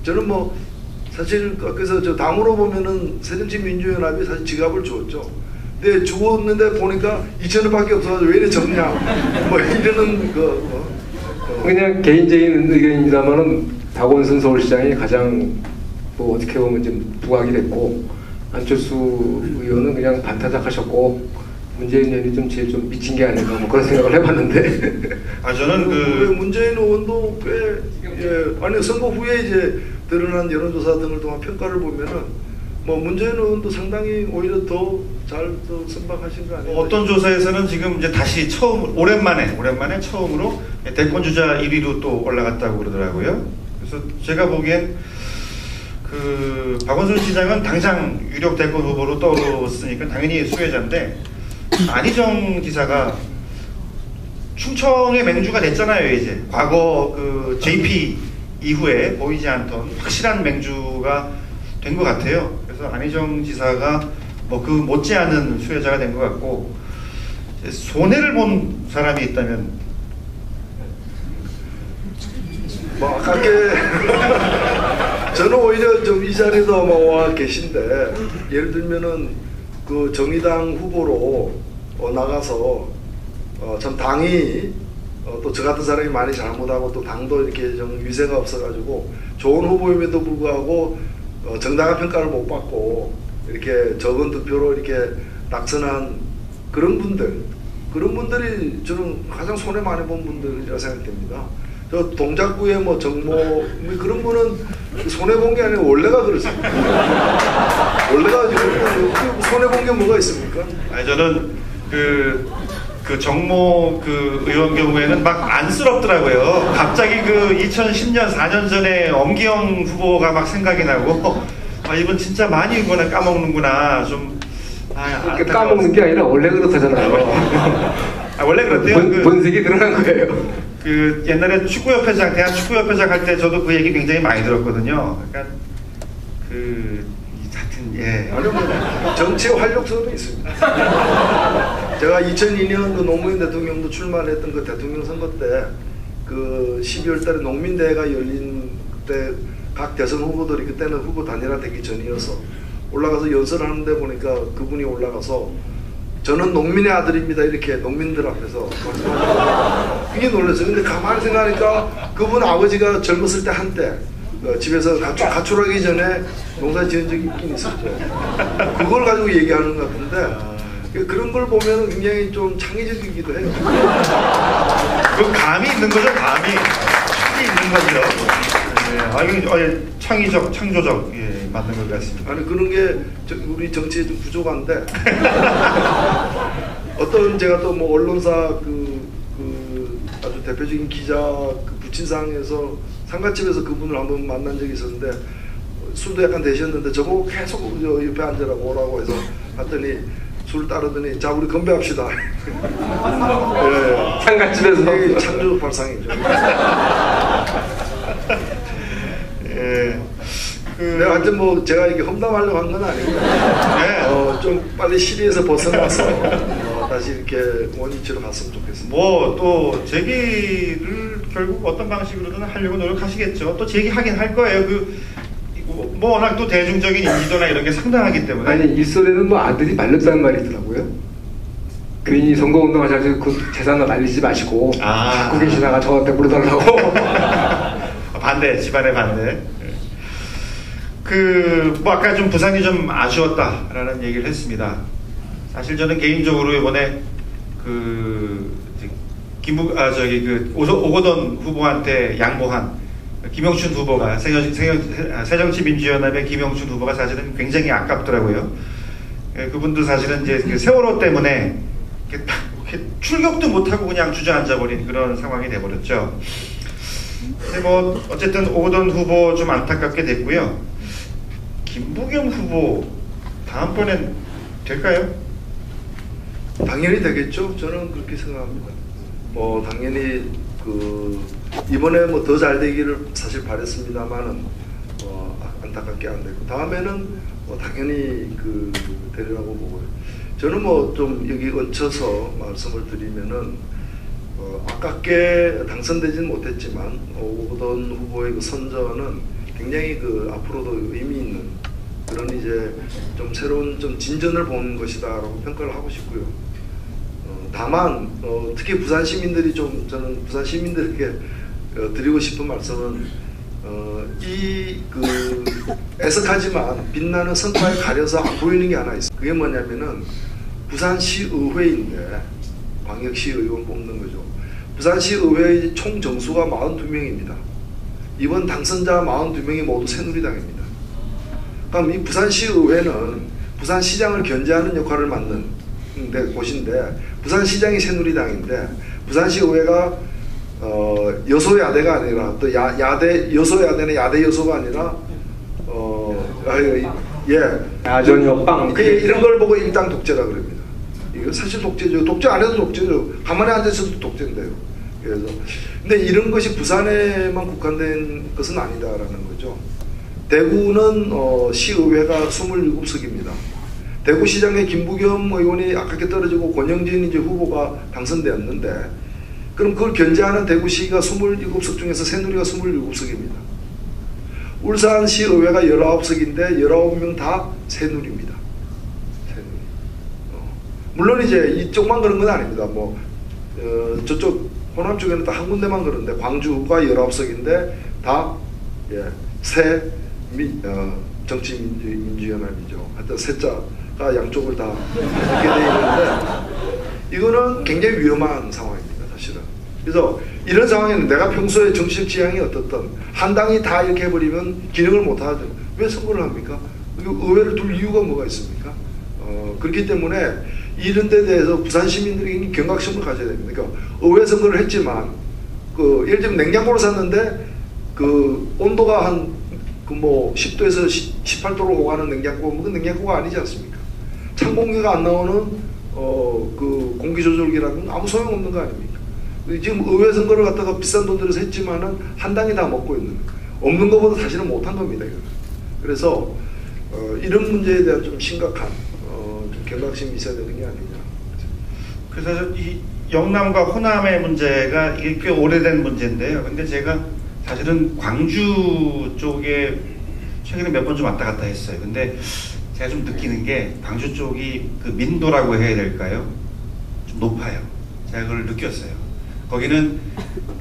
저는 뭐 사실 그래서 저 당으로 보면은 새정치민주연합이 사실 지갑을 주었죠. 근데 주었는데 보니까 2,000원밖에 없어가지고 왜 이래 적냐. 뭐 이러는 그냥 개인적인 의견입니다만은 박원순 서울시장이 가장 뭐 어떻게 보면 좀 부각이 됐고 안철수 의원은 그냥 반타작하셨고 문재인 의원이 좀 제일 좀 미친 게 아닌가 뭐 그런 생각을 해봤는데. 저는 문재인 의원도 아니 선거 후에 이제 드러난 여론조사 등을 통한 평가를 보면은 뭐 문재인 의원도 상당히 오히려 더 잘 선박하신 거 아니에요? 어떤 조사에서는 지금 이제 다시 오랜만에 처음으로 대권 주자 1위로 또 올라갔다고 그러더라고요. 그래서 제가 보기엔 그 박원순 시장은 당장 유력 대권 후보로 떠올랐으니까 당연히 수혜자인데 안희정 지사가 충청의 맹주가 됐잖아요. 이제 과거 그 JP 이후에 보이지 않던 확실한 맹주가 된 것 같아요. 그래서 안희정 지사가 그 못지않은 수혜자가 된 것 같고 손해를 본 사람이 있다면 아깝게 저는 오히려 좀 이 자리도 와 계신데 예를 들면은 그 정의당 후보로 나가서 참 당이 또 저 같은 사람이 많이 잘못하고 또 당도 이렇게 좀 위세가 없어가지고 좋은 후보임에도 불구하고 정당한 평가를 못 받고 이렇게 적은 득표로 이렇게 낙선한 그런 분들이 저는 가장 손해 많이 본 분들이라 생각됩니다. 저 동작구의 뭐 정모 뭐 그런 분은 손해 본 게 아니고 원래가 그렇습니다. 원래가 지금 손해 본 게 뭐가 있습니까? 아니 저는 그 정모 그 의원 경우에는 막 안쓰럽더라고요. 갑자기 그 2010년 4년 전에 엄기영 후보가 막 생각이 나고 아 이분 진짜 많이 이번에 까먹는구나 좀. 그렇게 까먹는 게 아니라 원래 그렇다잖아요. 원래 그렇대요. 본색이 드러난 거예요. 그 옛날에 축구협회장, 대한축구협회장 할 때 저도 그 얘기 굉장히 많이 들었거든요. 그러니까 하여튼 예. 아니 뭐 정치의 활력소는 있습니다. 제가 2002년 그 노무현 대통령도 출마했던 그 대통령 선거 때 그 12월달에 농민대회가 열린 그때 각 대선 후보들이 그때는 후보 단일화 되기 전이어서 올라가서 연설을 하는데 보니까 그분이 올라가서 저는 농민의 아들입니다 이렇게 농민들 앞에서 그게 놀랐어요. 근데 가만히 생각하니까 그분 아버지가 젊었을 때 한때 집에서 가출하기 전에 농사 지은 적이 있긴 있었죠. 그걸 가지고 얘기하는 것 같은데 그런 걸 보면 굉장히 좀 창의적이기도 해요. 그 감이 있는 거죠, 감이. 창이 있는 거죠. 예, 창의적, 창조적, 예, 맞는 것 같습니다. 아니, 그런 게 우리 정치에 좀 부족한데, 어떤 제가 또 뭐 언론사 아주 대표적인 기자 그 부친상에서 상가집에서 그분을 한번 만난 적이 있었는데, 술도 약간 되셨는데, 저보고 계속 저 옆에 앉으라고 오라고 해서 갔더니, 술 따르더니, 자, 우리 건배합시다. 예. 상가집에서. 창조적 발상이죠. 예. 내가 하여튼 뭐 제가 이렇게 험담하려고 한 건 아니고, 네. 좀 빨리 시리에서 벗어나서 다시 이렇게 원위치로 갔으면 좋겠습니다. 뭐 또 제기를 결국 어떤 방식으로든 하려고 노력하시겠죠. 또 제기하긴 할 거예요. 뭐 워낙 또 대중적인 인지도나 이런 게 상당하기 때문에. 아니 일선에는 뭐 아들이 말렸다는 말이 있더라고요. 괜히 선거운동 하셔서 그 재산을 말리지 마시고 갖고 계시다가 저한테 물어달라고. 반대, 집안의 반대. 뭐 아까 좀 부산이 좀 아쉬웠다라는 얘기를 했습니다. 사실 저는 개인적으로 이번에 오거돈 후보한테 양보한 김영춘 후보가 새정치민주연합의 김영춘 후보가 사실은 굉장히 아깝더라고요. 그분도 사실은 이제 그 세월호 때문에 이렇게 출격도 못하고 그냥 주저앉아버린 그런 상황이 돼버렸죠. 근데 뭐 어쨌든 오거돈 후보 좀 안타깝게 됐고요. 김부겸 후보 다음번엔 될까요? 당연히 되겠죠. 저는 그렇게 생각합니다. 뭐 당연히 이번에 뭐 더 잘 되기를 사실 바랬습니다만은 안타깝게 안 되고 다음에는 뭐 당연히 되리라고 보고요. 저는 뭐 좀 여기 얹혀서 말씀을 드리면은 아깝게 당선되지는 못했지만 오거돈 후보의 그 선전은 굉장히 앞으로도 의미 있는 그런 이제 좀 새로운 좀 진전을 본 것이다라고 평가를 하고 싶고요. 다만 특히 부산 시민들이 저는 부산 시민들에게 드리고 싶은 말씀은 애석하지만 빛나는 성과에 가려서 안 보이는 게 하나 있어요. 그게 뭐냐면은 부산시의회인데 광역시의원 뽑는 거죠. 부산시의회의 총 정수가 42명입니다. 이번 당선자 42명이 모두 새누리당입니다. 그럼 이 부산시의회는 부산시장을 견제하는 역할을 맡는 곳인데 부산시장이 새누리당인데 부산시의회가 여소야대가 아니라 또 여소야대는 야대여소가 아니라 야전여빵 이런 걸 보고 일당 독재라 그럽니다. 이거 사실 독재죠. 독재 안 해도 독재죠. 가만히 앉아 있어도 독재인데요. 그래서 근데 이런 것이 부산에만 국한된 것은 아니다라는 거죠. 대구는 시의회가 27석입니다. 대구시장의 김부겸 의원이 아깝게 떨어지고 권영진 이제 후보가 당선되었는데 그럼 그걸 견제하는 대구시가 27석 중에서 새누리가 27석입니다. 울산시의회가 19석인데 19명 다 새누리입니다. 새누리. 물론 이제 이쪽만 그런 건 아닙니다. 뭐 저쪽 호남 쪽에는 딱 한 군데만 그런데 광주가 19석인데 다 정치민주연합이죠. 하여튼 세자가 양쪽을 다 이렇게 되어 있는데 이거는 굉장히 위험한 상황입니다. 사실은. 그래서 이런 상황에는 내가 평소에 정치적 지향이 어떻든 한 당이 다 이렇게 해버리면 기능을 못하죠. 왜 선거를 합니까? 의회를 둘 이유가 뭐가 있습니까? 그렇기 때문에 이런 데 대해서 부산 시민들이 경각심을 가져야 됩니다. 그러니까 의회 선거를 했지만 예를 들면 냉장고를 샀는데 그 온도가 한 그 뭐 10도에서 18도로 오가는 냉장고, 그 냉장고가 아니지 않습니까? 찬 공기가 안 나오는 그 공기 조절기라는 건 아무 소용 없는 거 아닙니까? 지금 의회 선거를 갖다가 비싼 돈 들여서 했지만은 한 당이 다 먹고 있는 거. 없는 것보다 사실은 못한 겁니다. 이거는. 그래서 이런 문제에 대한 좀 심각한 좀 경각심이 있어야 되는 게 아니냐. 그래서 이 영남과 호남의 문제가 이게 꽤 오래된 문제인데요. 근데 제가 사실은 광주 쪽에 최근에 몇 번 좀 왔다 갔다 했어요. 근데 제가 좀 느끼는 게 광주 쪽이 그 민도라고 해야 될까요? 좀 높아요. 제가 그걸 느꼈어요. 거기는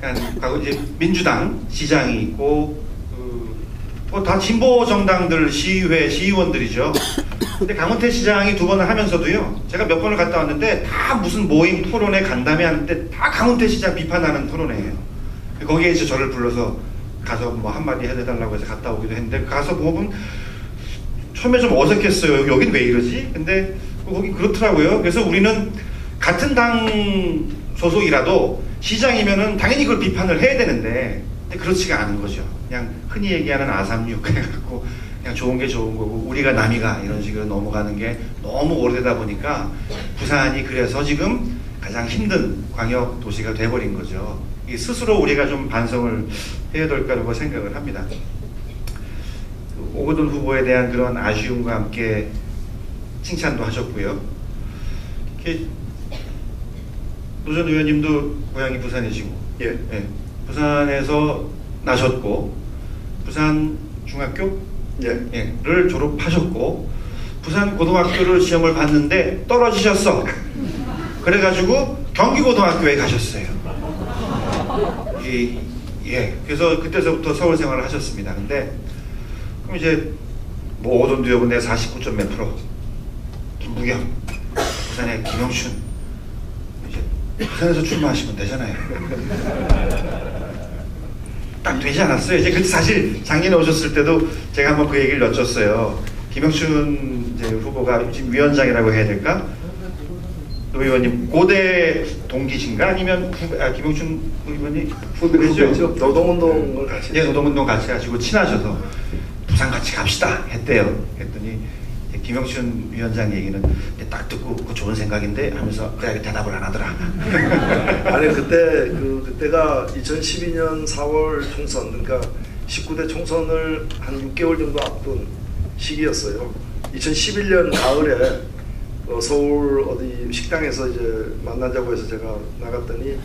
약간 이제 민주당 시장이 있고 뭐 다 진보 정당들 시의회 시의원들이죠. 근데 강훈태 시장이 2번을 하면서도요. 제가 몇 번을 갔다 왔는데 다 무슨 모임 토론회 간담회 하는데 다 강훈태 시장 비판하는 토론회예요. 거기에 이제 저를 불러서 가서 뭐 한마디 해달라고 해서 갔다 오기도 했는데 가서 보면 처음에 좀 어색했어요. 여긴 왜 이러지? 근데 거기 그렇더라고요. 그래서 우리는 같은 당 소속이라도 시장이면은 당연히 그걸 비판을 해야 되는데 그렇지가 않은 거죠. 그냥 흔히 얘기하는 아삼육 해갖고 그냥 좋은 게 좋은 거고 우리가 남이가 이런 식으로 넘어가는 게 너무 오래되다 보니까 부산이 그래서 지금 가장 힘든 광역 도시가 돼버린 거죠. 스스로 우리가 좀 반성을 해야 될 거라고 생각을 합니다. 오거돈 후보에 대한 그런 아쉬움과 함께 칭찬도 하셨고요. 노 전 의원님도 고향이 부산이시고, 예. 부산에서 나셨고, 부산 중학교 를 졸업하셨고, 부산 고등학교를 시험을 봤는데 떨어지셨어. 그래가지고 경기고등학교에 가셨어요. 그래서 그때서부터 서울 생활을 하셨습니다. 근데 그럼 이제 뭐 오거돈 후보 내 49점 몇 프로, 김부겸, 부산의 김영춘, 이제 부산에서 출마하시면 되잖아요. 딱 되지 않았어요. 이제 그때 사실 작년에 오셨을 때도 제가 한번 그 얘기를 여쭸어요. 김영춘 이제 후보가 지금 위원장이라고 해야 될까? 노 의원님 고대 동기신가? 아니면 김영춘 의원이 후배죠. 노동운동을 같이. 네, 노동운동 같이 하시고 친하셔서 부산 같이 갑시다 했대요. 했더니 김영춘 위원장 얘기는 딱 듣고 그 좋은 생각인데 하면서 그래 대답을 안 하더라. 아니 그때가 2012년 4월 총선, 그러니까 19대 총선을 한 6개월 정도 앞둔 시기였어요. 2011년 가을에 서울 어디 식당에서 이제 만나자고 해서 제가 나갔더니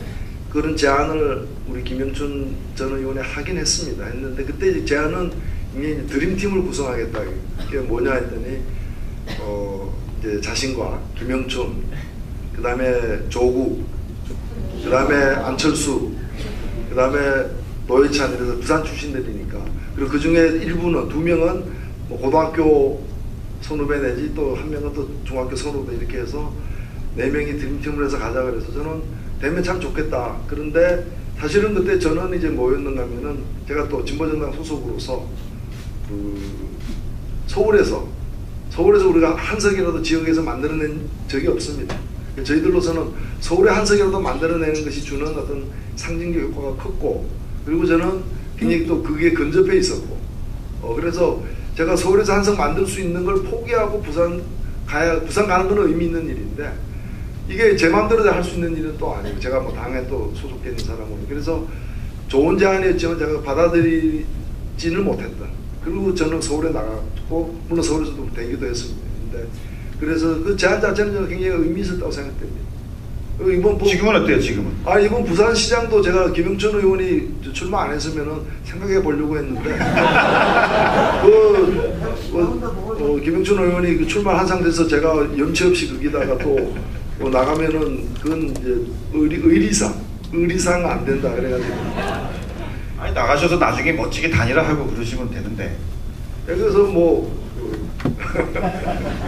그런 제안을 우리 김영춘 전 의원이 하긴 했습니다. 했는데 그때 제안은 이게 드림팀을 구성하겠다. 그게 뭐냐 했더니 이제 자신과 김영춘, 그 다음에 조국, 그 다음에 안철수, 그 다음에 노회찬, 이래서 부산 출신들이니까. 그리고 그 중에 일부는 2명은 뭐 고등학교 선후배 내지 또 한 명은 또 중학교 선후배 이렇게 해서 4명이 드림팀을 해서 가자 그래서 저는 되면 참 좋겠다. 그런데 사실은 그때 저는 이제 뭐였는가 하면은 제가 또 진보정당 소속으로서 서울에서 우리가 한 석이라도 지역에서 만들어낸 적이 없습니다. 저희들로서는 서울에 한 석이라도 만들어내는 것이 주는 어떤 상징적 효과가 컸고, 그리고 저는 굉장히 또 그게 근접해 있었고, 그래서 제가 서울에서 한 석 만들 수 있는 걸 포기하고 부산 가는 건 의미 있는 일인데, 이게 제 마음대로 할 수 있는 일은 또 아니고, 제가 뭐 당에 또 소속돼 있는 사람으로. 그래서 좋은 제안이었지만 제가 받아들이지는 못했다. 그리고 저는 서울에 나갔고, 물론 서울에서도 되기도 했습니다. 근데 그래서 그 제안 자체는 저는 굉장히 의미 있었다고 생각됩니다. 지금은 어때요, 지금은? 이번 부산시장도 제가 김영춘 의원이 출마 안 했으면은 생각해 보려고 했는데, 김영춘 의원이 그 출마 한 상태에서 제가 염치 없이 거기다가 또 나가면은 그건 이제 의리상 안 된다. 그래가지고. 아니, 나가셔서 나중에 멋지게 단일화하고 그러시면 되는데. 그래서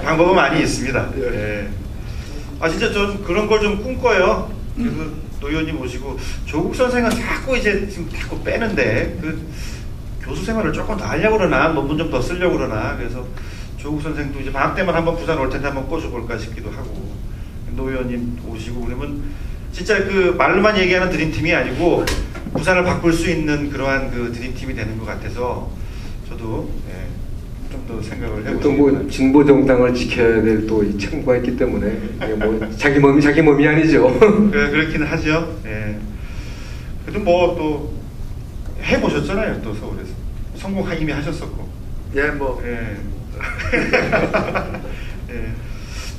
방법은 많이 있습니다. 예. 진짜 좀 그런 걸 좀 꿈꿔요. 그래서 노 의원님 오시고 조국 선생은 자꾸 이제 지금 자꾸 빼는데 그 교수 생활을 조금 더 하려고 그러나 논문 좀 더 쓰려고 그러나 그래서 조국 선생도 이제 방학 때만 한번 부산 올 텐데 한번 꽂아볼까 싶기도 하고 노 의원님 오시고 그러면 진짜 그 말로만 얘기하는 드림팀이 아니고 부산을 바꿀 수 있는 그러한 그 드림팀이 되는 것 같아서 저도 좀 더 생각을 해보고 또 뭐 진보 정당을 지켜야 될 또 이 책무가 있기 때문에 뭐 자기 몸이 아니죠. 그렇기는 하죠. 그래도 뭐 또 해보셨잖아요. 또 서울에서 성공 이미 하셨었고. 뭐.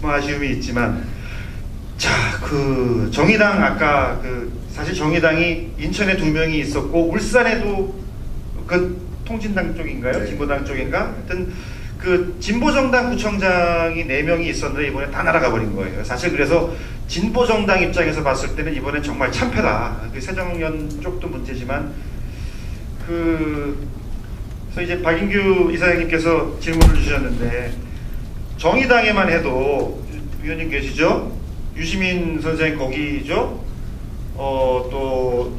뭐 아쉬움이 있지만 자, 그 정의당 아까 그 사실 정의당이 인천에 2명이 있었고 울산에도 그 통진당 쪽인가요? 진보당 쪽인가? 하여튼 그 진보정당 구청장이 4명이 있었는데 이번에 다 날아가 버린 거예요. 사실 그래서 진보정당 입장에서 봤을 때는 이번엔 정말 참패다. 그 새정연 쪽도 문제지만 그래서 이제 박인규 이사장님께서 질문을 주셨는데 정의당에만 해도 위원님 계시죠? 유시민 선생 거기죠? 또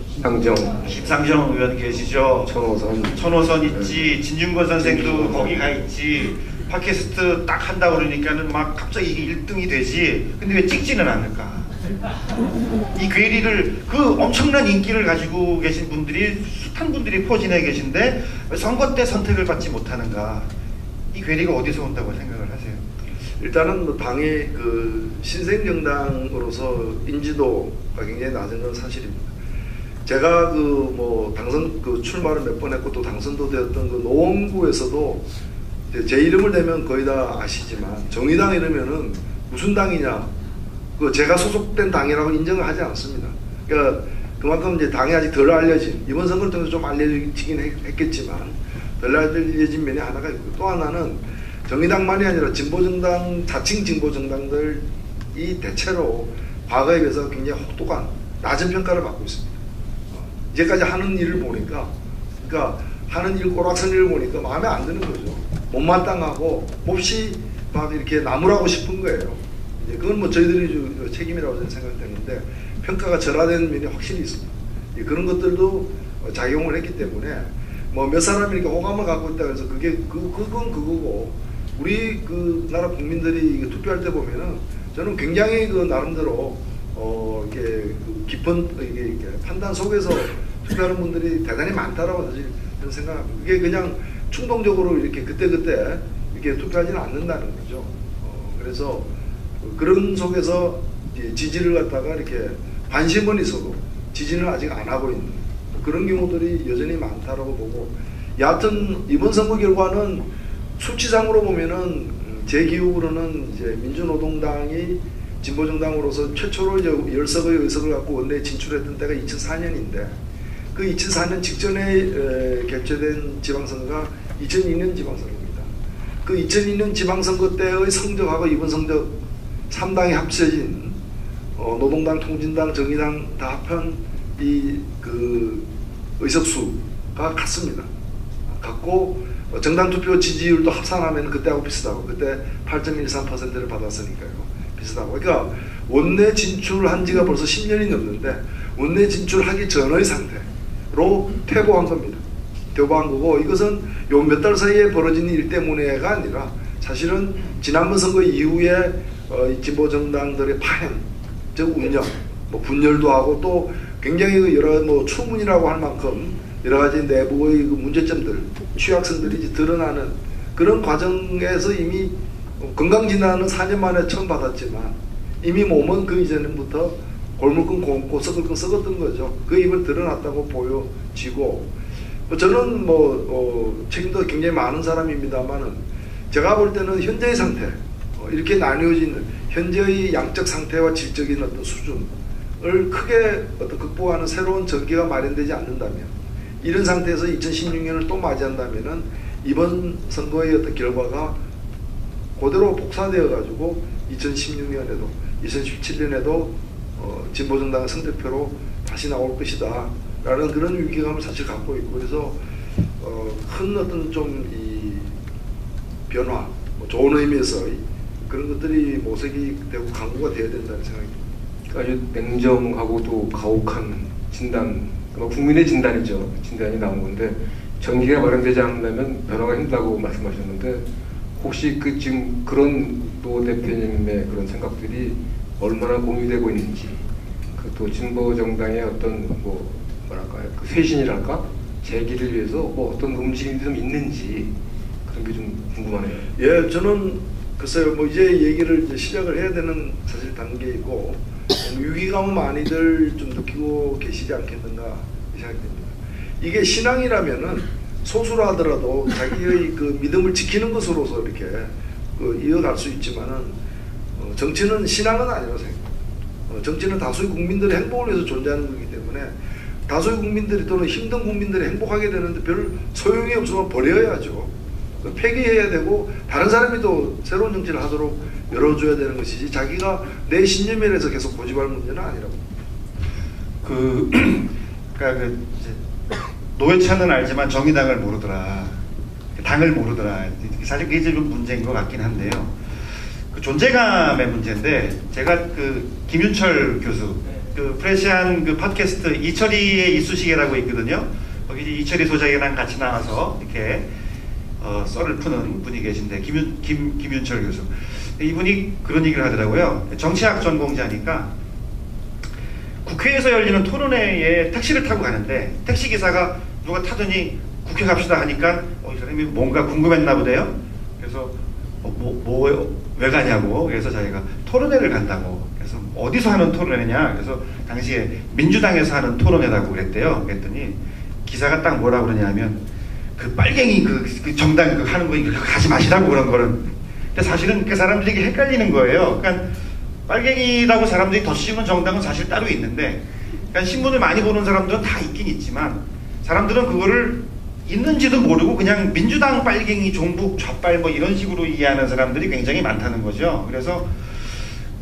김상정 의원 계시죠? 천호선 있지. 진중권 선생도 거기 가 있지. 팟캐스트 딱 한다고 그러니까는 막 갑자기 이게 1등이 되지. 근데 왜 찍지는 않을까? 이 괴리를 그 엄청난 인기를 가지고 계신 분들이 숱한 분들이 포진해 계신데 왜 선거 때 선택을 받지 못하는가? 이 괴리가 어디서 온다고 생각을 하세요? 일단은 뭐 당의 그 신생정당으로서 인지도가 굉장히 낮은 건 사실입니다. 제가 그 뭐 당선 그 출마를 몇 번 했고 또 당선도 되었던 그 노원구에서도 제 이름을 대면 거의 다 아시지만 정의당 이러면은 무슨 당이냐? 그 제가 소속된 당이라고 인정을 하지 않습니다. 그러니까 그만큼 이제 당이 아직 덜 알려진 이번 선거를 통해서 좀 알려지긴 했겠지만 덜 알려진 면이 하나가 있고 또 하나는 정의당만이 아니라 진보정당, 자칭 진보정당들이 대체로 과거에 비해서 굉장히 혹독한 낮은 평가를 받고 있습니다. 이제까지 하는 일을 보니까, 그러니까 하는 일 꼬락서니를 보니까 마음에 안 드는 거죠. 못마땅하고 몹시 막 이렇게 나무라고 싶은 거예요. 이제 그건 뭐 저희들이 책임이라고 저는 생각되는데 평가가 절하된 면이 확실히 있습니다. 그런 것들도 작용을 했기 때문에 뭐 몇 사람이 이렇게 호감을 갖고 있다 그래서 그건 그거고. 우리 그 나라 국민들이 투표할 때 보면은 저는 굉장히 그 나름대로 이렇게 그 깊은 이게 판단 속에서 투표하는 분들이 대단히 많다라고 사실 저는 생각합니다. 그게 그냥 충동적으로 이렇게 그때그때 이렇게 투표하지는 않는다는 거죠. 그래서 그런 속에서 지지를 갖다가 이렇게 관심은 있어도 지지는 아직 안 하고 있는 그런 경우들이 여전히 많다라고 보고 여하튼 이번 선거 결과는 수치상으로 보면은 제 기억으로는 이제 민주노동당이 진보정당으로서 최초로 이제 10석의 의석을 갖고 원내에 진출했던 때가 2004년인데 그 2004년 직전에 개최된 지방선거가 2002년 지방선거입니다. 그 2002년 지방선거 때의 성적하고 이번 성적 3당이 합쳐진 노동당, 통진당, 정의당 다 합한 이 그 의석수가 같습니다. 같고 정당 투표 지지율도 합산하면 그때하고 비슷하고 그때 8.13%를 받았으니까요. 비슷하고 그러니까 원내 진출한 지가 벌써 10년이 넘는데 원내 진출하기 전의 상태로 퇴보한 겁니다. 퇴보한 거고 이것은 요 몇 달 사이에 벌어진 일 때문에가 아니라 사실은 지난번 선거 이후에 진보 정당들의 파행, 즉 운영, 뭐 분열도 하고 또 굉장히 여러 뭐 추문이라고 할 만큼 여러 가지 내부의 그 문제점들, 취약성들이 이제 드러나는 그런 과정에서 이미 건강진단은 4년 만에 처음 받았지만 이미 몸은 그 이전부터 골물끈 곰고 썩을끈 썩었던 거죠. 그 입을 드러났다고 보여지고 저는 책임도 굉장히 많은 사람입니다만은 제가 볼 때는 현재의 상태 이렇게 나뉘어진 현재의 양적 상태와 질적인 어떤 수준을 크게 극복하는 새로운 전기가 마련되지 않는다면 이런 상태에서 2016년을 또 맞이한다면은 이번 선거의 어떤 결과가 그대로 복사되어 가지고 2016년에도 2017년에도 진보정당의 성적표로 다시 나올 것이다 라는 그런 위기감을 사실 갖고 있고 그래서 큰 어떤 좀 이 변화 좋은 의미에서 그런 것들이 모색이 되고 강구가 되어야 된다는 생각입니다. 아주 냉정하고 또 가혹한 진단, 국민의 진단이죠. 진단이 나온 건데 정기가 마련되지 않는다면 변화가 힘들다고 말씀하셨는데 혹시 지금 그런 노 대표님의 그런 생각들이 얼마나 공유되고 있는지, 또 진보 정당의 어떤 뭐랄까요, 그 쇄신이랄까 재기를 위해서 어떤 움직임이 좀 있는지 그런 게 좀 궁금하네요. 예, 저는 글쎄요, 이제 얘기를 이제 시작을 해야 되는 사실 단계이고 위기감은 많이들 좀 느끼고 계시지 않겠는가 생각됩니다. 이게 신앙이라면은 소수라 하더라도 자기의 그 믿음을 지키는 것으로서 이렇게 이어갈 수 있지만은 정치는 신앙은 아니라고 생각합니다. 정치는 다수의 국민들의 행복을 위해서 존재하는 거기 때문에 다수의 국민들이 또는 힘든 국민들이 행복하게 되는데 별 소용이 없으면 버려야죠. 폐기해야 되고 다른 사람이 또 새로운 정치를 하도록 열어줘야 되는 것이지 자기가 내 신념에서 계속 고집할 문제는 아니라고. 그러니까 이제 노회찬은 알지만 정의당을 모르더라, 당을 모르더라. 사실 그게 좀 문제인 것 같긴 한데요. 그 존재감의 문제인데 제가 김윤철 교수 그 프레시안 그 팟캐스트 이철이의 이쑤시개라고 있거든요. 거기 이철이 소장이랑 같이 나와서 이렇게 썰을 푸는 분이 계신데 김윤철 교수, 이분이 그런 얘기를 하더라고요. 정치학 전공자니까 국회에서 열리는 토론회에 택시를 타고 가는데 택시기사가 누가 타더니 국회 갑시다 하니까 이 사람이 뭔가 궁금했나 보대요. 그래서 왜 가냐고. 그래서 자기가 토론회를 간다고. 그래서 어디서 하는 토론회냐. 그래서 당시에 민주당에서 하는 토론회라고 그랬대요. 그랬더니 기사가 딱 뭐라 그러냐면 그 빨갱이 그 정당 하는 거 이거 가지 마시라고 그런 거는. 근데 사실은 그 사람들이 헷갈리는 거예요. 그러니까 빨갱이라고 사람들이 덧씌우는 정당은 사실 따로 있는데, 그러니까 신문을 많이 보는 사람들은 다 있긴 있지만 사람들은 그거를 있는지도 모르고 그냥 민주당 빨갱이 종북 좌빨 이런 식으로 이해하는 사람들이 굉장히 많다는 거죠. 그래서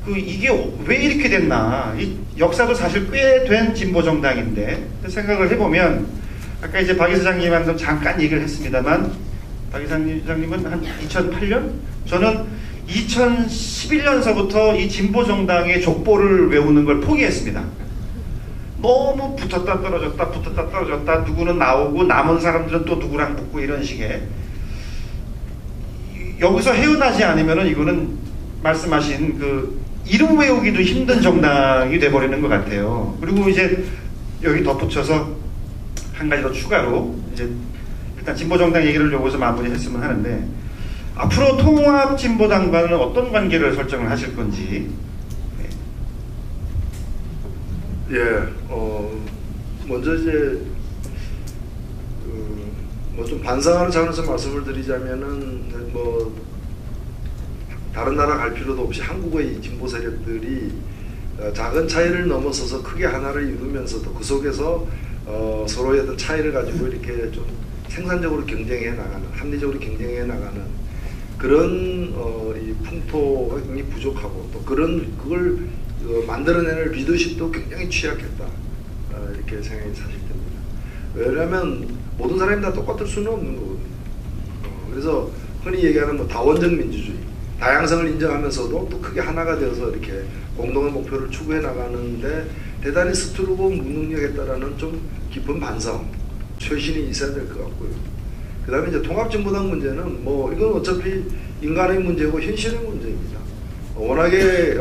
이게 왜 이렇게 됐나. 이 역사도 사실 꽤 된 진보 정당인데 생각을 해보면 아까 이제 박 이사장님한테 잠깐 얘기를 했습니다만 박 이사장님은 한 2008년? 저는 2011년서부터 이 진보 정당의 족보를 외우는 걸 포기했습니다. 너무 붙었다 떨어졌다 누구는 나오고 남은 사람들은 또 누구랑 붙고 이런 식의, 여기서 헤어나지 않으면은 이거는 말씀하신 이름 외우기도 힘든 정당이 돼버리는 것 같아요. 그리고 이제 여기 덧붙여서 한 가지 더 추가로 이제 일단 진보정당 얘기를 여기서 마무리했으면 하는데, 앞으로 통합진보당과는 어떤 관계를 설정을 하실 건지. 먼저 이제 좀 반성하는 차원에서 말씀을 드리자면은 다른 나라 갈 필요도 없이 한국의 진보 세력들이 작은 차이를 넘어서서 크게 하나를 이루면서도 그 속에서 서로의 어떤 차이를 가지고 이렇게 좀 생산적으로 경쟁해 나가는, 합리적으로 경쟁해 나가는 그런 이 풍토가 굉장히 부족하고, 또 그걸 만들어내는 리더십도 굉장히 취약했다, 이렇게 생각이 사실 됩니다. 왜냐하면 모든 사람이 다 똑같을 수는 없는 거거든요. 그래서 흔히 얘기하는 다원적 민주주의, 다양성을 인정하면서도 또 크게 하나가 되어서 이렇게 공동의 목표를 추구해 나가는데 대단히 서투르고 무능력했다라는 좀 깊은 반성, 최신이 있어야 될 것 같고요. 그 다음에 이제 통합진보당 문제는 이건 어차피 인간의 문제고 현실의 문제입니다. 워낙에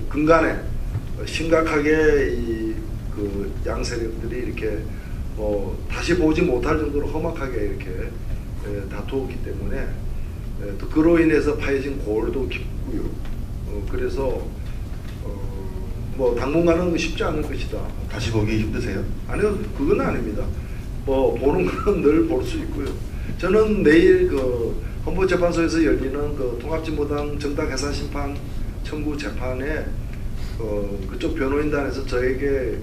근간에 심각하게 그 양세력들이 이렇게 다시 보지 못할 정도로 험악하게 이렇게 다투었기 때문에 또 그로 인해서 파여진 골도 깊고요. 그래서 당분간은 쉽지 않을 것이다. 다시 보기 힘드세요? 아니요, 그건 아닙니다. 보는 건 늘 볼 수 있고요. 저는 내일 헌법재판소에서 열리는 통합진보당 정당해산심판 청구 재판에 그쪽 변호인단에서 저에게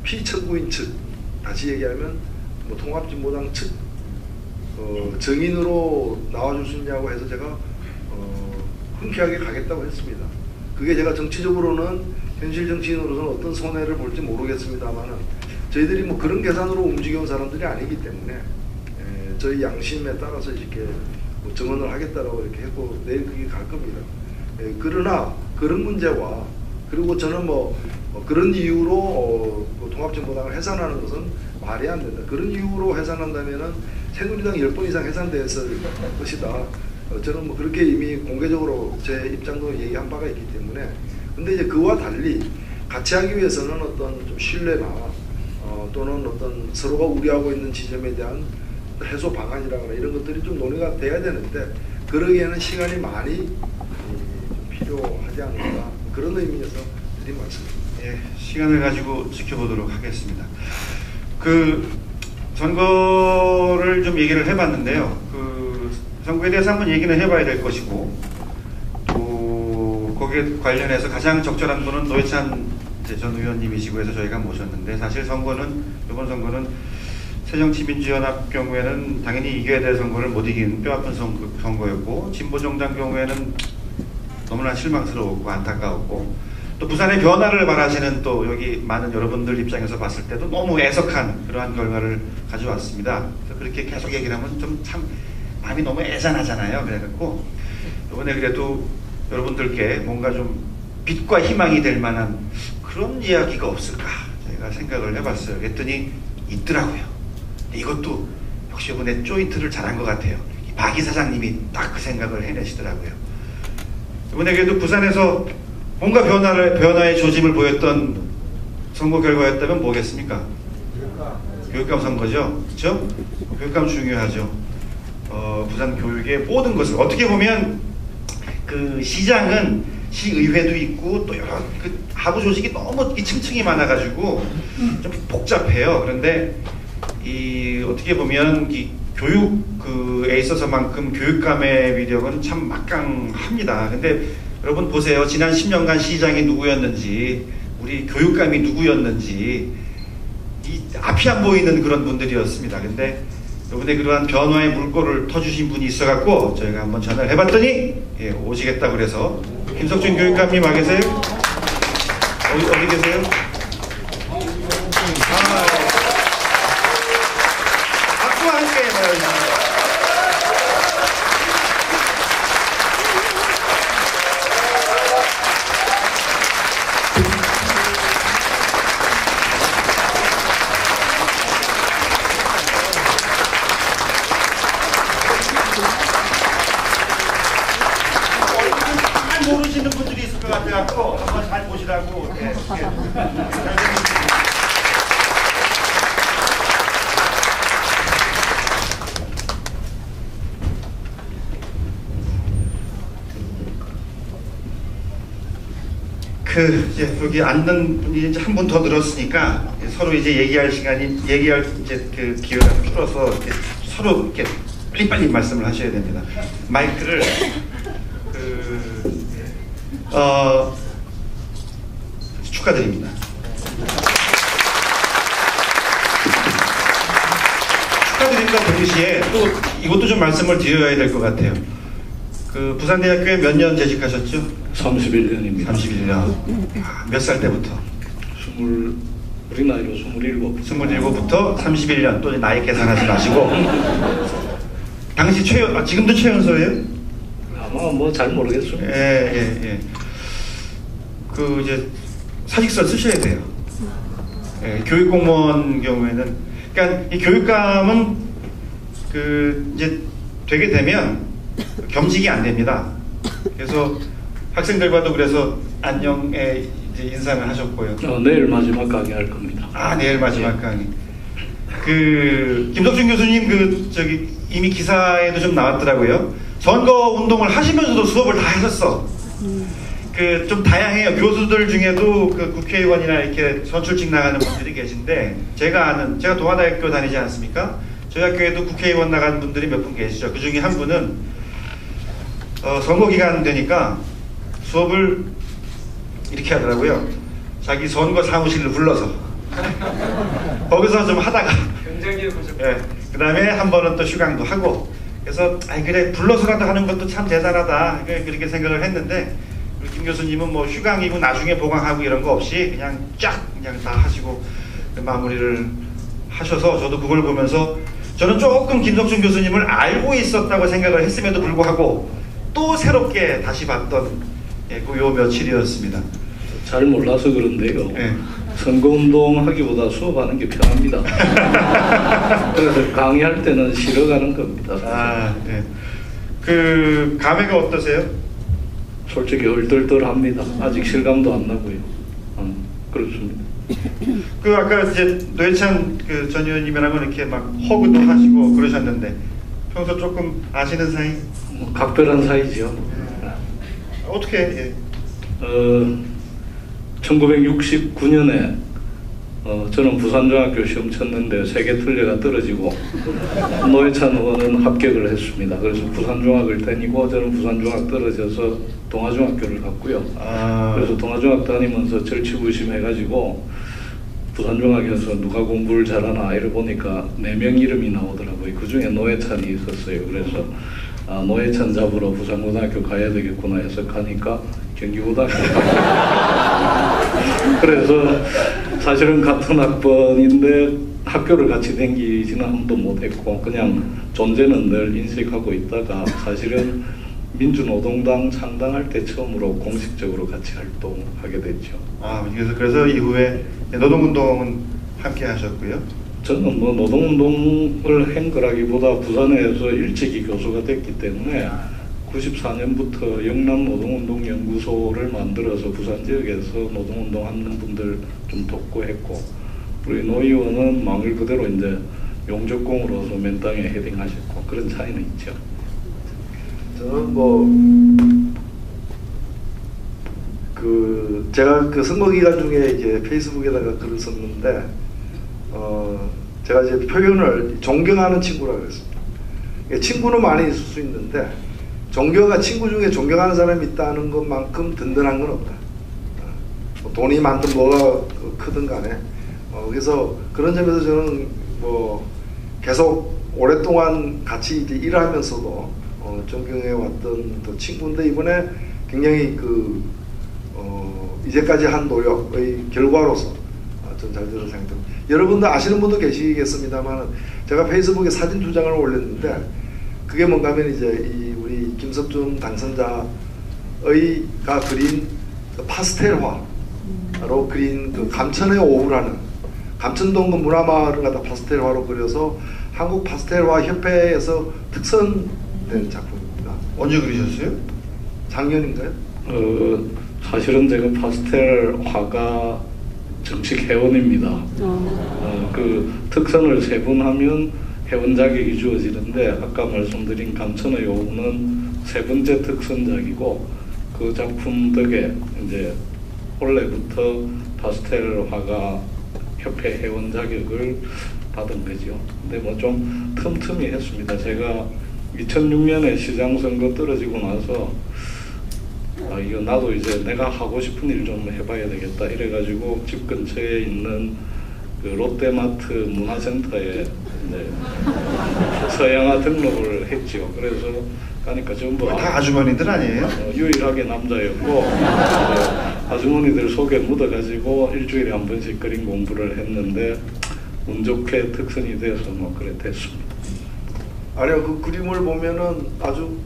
피청구인 측, 다시 얘기하면 통합진보당 측 증인으로 나와줄 수 있냐고 해서 제가 흔쾌하게 가겠다고 했습니다. 그게 제가 정치적으로는 현실 정치인으로서는 어떤 손해를 볼지 모르겠습니다만은 저희들이 그런 계산으로 움직여온 사람들이 아니기 때문에 저희 양심에 따라서 이렇게 증언을 하겠다라고 이렇게 했고 내일 그게 갈 겁니다. 그러나 그런 문제와 그리고 저는 뭐 그런 이유로 통합정보당을 해산하는 것은 말이 안 된다. 그런 이유로 해산한다면은 새누리당 10번 이상 해산됐을 것이다. 저는 뭐 그렇게 이미 공개적으로 제 입장도 얘기한 바가 있기 때문에. 근데 이제 그와 달리 같이 하기 위해서는 어떤 좀 신뢰나 또는 어떤 서로가 우려하고 있는 지점에 대한 해소 방안이라거나 이런 것들이 좀 논의가 돼야 되는데 그러기에는 시간이 많이 좀 필요하지 않을까 그런 의미에서 드린 말씀입니다. 예, 시간을 가지고 지켜보도록 하겠습니다. 그 선거를 좀 얘기를 해봤는데요. 그 선거에 대해서 한번 얘기는 해봐야 될 것이고 또 거기에 관련해서 가장 적절한 분은 노회찬 전 의원님이시고 해서 저희가 모셨는데 사실 선거는 이번 선거는 새정치민주연합 경우에는 당연히 이겨야 될 선거를 못 이긴 뼈아픈 선거였고 진보정당 경우에는 너무나 실망스러웠고 안타까웠고 또 부산의 변화를 바라시는 또 여기 많은 여러분들 입장에서 봤을 때도 너무 애석한 그러한 결과를 가져왔습니다. 그래서 그렇게 계속 얘기를 하면 좀 참 마음이 너무 애잔하잖아요. 그래갖고 이번에 그래도 여러분들께 뭔가 좀 빛과 희망이 될 만한 그런 이야기가 없을까 제가 생각을 해봤어요. 그랬더니 있더라고요. 이것도 역시 이번에 조인트를 잘한 것 같아요. 박 이사장님이 딱 그 생각을 해내시더라고요. 이번에 그래도 부산에서 뭔가 변화의 조짐을 보였던 선거 결과였다면 뭐겠습니까? 교육감 선거죠. 그렇죠? 교육감 중요하죠. 부산 교육의 모든 것을 어떻게 보면 그 시장은 시의회도 있고 또 여러 그 하부 조직이 너무 층층이 많아가지고 좀 복잡해요. 그런데 이 어떻게 보면 이 교육에 있어서만큼 교육감의 위력은 참 막강합니다. 근데 여러분 보세요. 지난 10년간 시장이 누구였는지 우리 교육감이 누구였는지 이 앞이 안 보이는 그런 분들이었습니다. 근데 이번에 그러한 변화의 물꼬를 터주신 분이 있어갖고 저희가 한번 전화를 해봤더니 예, 오시겠다고 그래서 김석준 교육감님 와 계세요? 어디 계세요? 박수와 함께 말합니다. 모르시는 분들이 있을 것 같아갖고 한번 잘 보시라고. 예, 예. 이제 여기 앉는 분이 이제 한 분 더 늘었으니까 서로 이제 얘기할 이제 그 기회가 줄어서 이렇게 서로 이렇게 빨리빨리 말씀을 하셔야 됩니다. 마이크를 축하드립니다. 축하드립니다. 동시에 또 이것도 좀 말씀을 드려야 될 것 같아요. 그 부산대학교에 몇 년 재직하셨죠? 31년입니다. 31년. 몇 살 때부터? 우리 나이로 27. 27부터 31년. 또 나이 계산하지 마시고. 당시 지금도 최연소예요? 아마 뭐 잘 모르겠어요. 예. 그 이제 사직서 쓰셔야 돼요. 예, 교육공무원 경우에는 그러니까 이 교육감은 그 이제 되게 되면 겸직이 안 됩니다. 그래서 학생들과도 그래서 안녕에 이제 인사를 하셨고요. 내일 마지막 강의 할 겁니다. 내일 마지막 강의. 그 김석준 교수님 그 저기 이미 기사에도 좀 나왔더라고요. 선거 운동을 하시면서도 수업을 다 하셨어. 그 좀 다양해요. 교수들 중에도 그 국회의원이나 이렇게 선출직 나가는 분들이 계신데 제가 동아대학교 다니지 않습니까? 저희 학교에도 국회의원 나가는 분들이 몇 분 계시죠. 그 중에 한 분은 선거 기간 되니까 수업을 이렇게 하더라고요. 자기 선거 사무실을 불러서 거기서 좀 하다가 굉장히 예, 그 다음에 한 번은 또 휴강도 하고 그래서 그래 불러서라도 하는 것도 참 대단하다 그렇게 생각을 했는데 우리 김 교수님은 뭐 휴강이고 나중에 보강하고 이런 거 없이 그냥 그냥 다 하시고 마무리를 하셔서 저도 그걸 보면서 저는 조금 김석준 교수님을 알고 있었다고 생각을 했음에도 불구하고 또 새롭게 다시 봤던 예, 요 며칠이었습니다. 잘 몰라서 그런데요. 예. 선거운동 하기보다 수업하는 게 편합니다. 그래서 강의할 때는 쉬러 가는 겁니다. 아, 예. 그 감회가 어떠세요? 솔직히 얼떨떨합니다. 아직 실감도 안 나고요. 그렇습니다. 그 아까 이제 노회찬 그 전 의원님이랑은 이렇게 막 허그도 하시고 그러셨는데 평소 조금 아시는 사이? 뭐 각별한 사이지요. 어떻게? 예. 1969년에 저는 부산중학교 시험 쳤는데 3개 틀려가 떨어지고 노회찬 의원은 합격을 했습니다. 그래서 부산중학을 다니고 저는 부산중학 떨어져서 동아중학교를 갔고요. 그래서 동아중학 다니면서 절치부심해가지고 부산중학에서 누가 공부를 잘하나 이를 보니까 4명 이름이 나오더라고요. 그 중에 노회찬이 있었어요. 그래서 노회찬 잡으러 부산고등학교 가야 되겠구나 해서 가니까 경기고등학교 그래서 사실은 같은 학번인데 학교를 같이 다니지는 한 번도 못했고 그냥 존재는 늘 인식하고 있다가 사실은 민주노동당 창당할 때 처음으로 공식적으로 같이 활동하게 됐죠. 그래서 이후에 노동운동은 함께 하셨고요. 저는 뭐 노동운동을 한 거라기보다 부산에서 일찍이 교수가 됐기 때문에 94년부터 영남노동운동연구소를 만들어서 부산 지역에서 노동운동하는 분들 좀 돕고 했고 우리 노 의원은 말 그대로 이제 용접공으로서 맨땅에 헤딩하셨고 그런 차이는 있죠. 저는 제가 그 선거 기간 중에 이제 페이스북에다가 글을 썼는데 제가 이제 표현을 존경하는 친구라고 했습니다. 친구는 많이 있을 수 있는데 친구 중에 존경하는 사람이 있다는 것만큼 든든한 건 없다. 돈이 많든 뭐가 크든 간에 그래서 그런 점에서 저는 계속 오랫동안 같이 이제 일하면서도 존경해 왔던 또 친구인데 이번에 굉장히 이제까지 한 노력의 결과로서 전 잘 되는 생각입니다. 여러분들 아시는 분도 계시겠습니다만 제가 페이스북에 사진 2장을 올렸는데 그게 뭔가 하면 이제 우리 김석준 당선자가 그린 파스텔화로 그린 그 감천의 오후라는 감천동 그 문화마을을 갖다 파스텔화로 그려서 한국 파스텔화 협회에서 특선된 작품입니다. 언제 그리셨어요? 작년인가요? 사실은 제가 파스텔 화가 정식 회원입니다. 그 특선을 3번 하면 회원 자격이 주어지는데 아까 말씀드린 감천의 오후는 3번째 특선작이고 그 작품 덕에 이제 원래부터 파스텔 화가 협회 회원 자격을 받은 거죠. 근데 뭐 좀 틈틈이 했습니다. 제가 2006년에 시장 선거 떨어지고 나서 이거 나도 이제 내가 하고 싶은 일 좀 해봐야 되겠다 이래가지고 집 근처에 있는 그 롯데마트 문화센터에 이제 서양화 등록을 했죠. 그래서 가니까 전부 다 아주머니들 아니에요? 유일하게 남자였고 아주머니들 속에 묻어가지고 일주일에 한 번씩 그림 공부를 했는데 운 좋게 특선이 돼서 뭐 그래 됐습니다. 아니요, 그 그림을 보면은 아주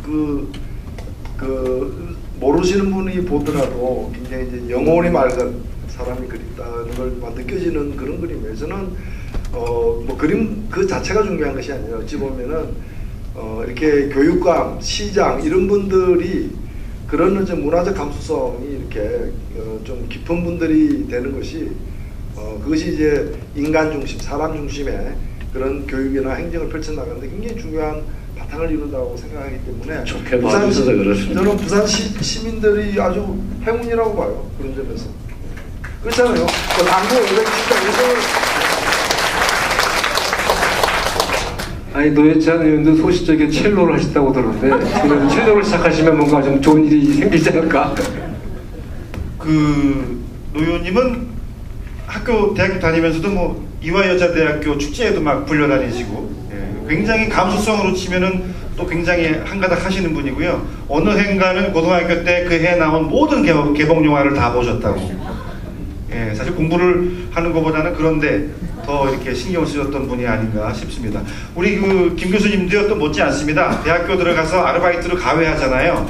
모르시는 분이 보더라도 굉장히 이제 영혼이 맑은 사람이 그렸다는 걸 느껴지는 그런 그림이에요. 저는 뭐 그림 그 자체가 중요한 것이 아니라 어찌 보면은 이렇게 교육감, 시장 이런 분들이 그런 이제 문화적 감수성이 이렇게 좀 깊은 분들이 되는 것이 그것이 이제 인간 중심, 사람 중심의 그런 교육이나 행정을 펼쳐나가는데 굉장히 중요한 바탕을 이룬다고 생각하기 때문에 좋게 봐주셔서 그렇습니다. 저는 부산 시민들이 아주 행운이라고 봐요. 그런 점에서. 그렇잖아요. 당구 510장에서 아니 노회찬 의원도 소시적인 첼로를 하셨다고 들었는데 지금 첼로를 시작하시면 뭔가 좀 좋은 일이 생기지 않을까? 노 의원님은 대학교 다니면서도 뭐 이화여자대학교 축제에도 막 불려다니시고 굉장히 감수성으로 치면은 또 굉장히 한가닥 하시는 분이고요. 어느 해인가는 고등학교 때 그 해 나온 모든 개봉 영화를 다 보셨다고. 사실 공부를 하는 것보다는 그런데 더 이렇게 신경 쓰셨던 분이 아닌가 싶습니다. 우리 김 교수님도요 또 못지 않습니다. 대학교 들어가서 아르바이트로 가외하잖아요.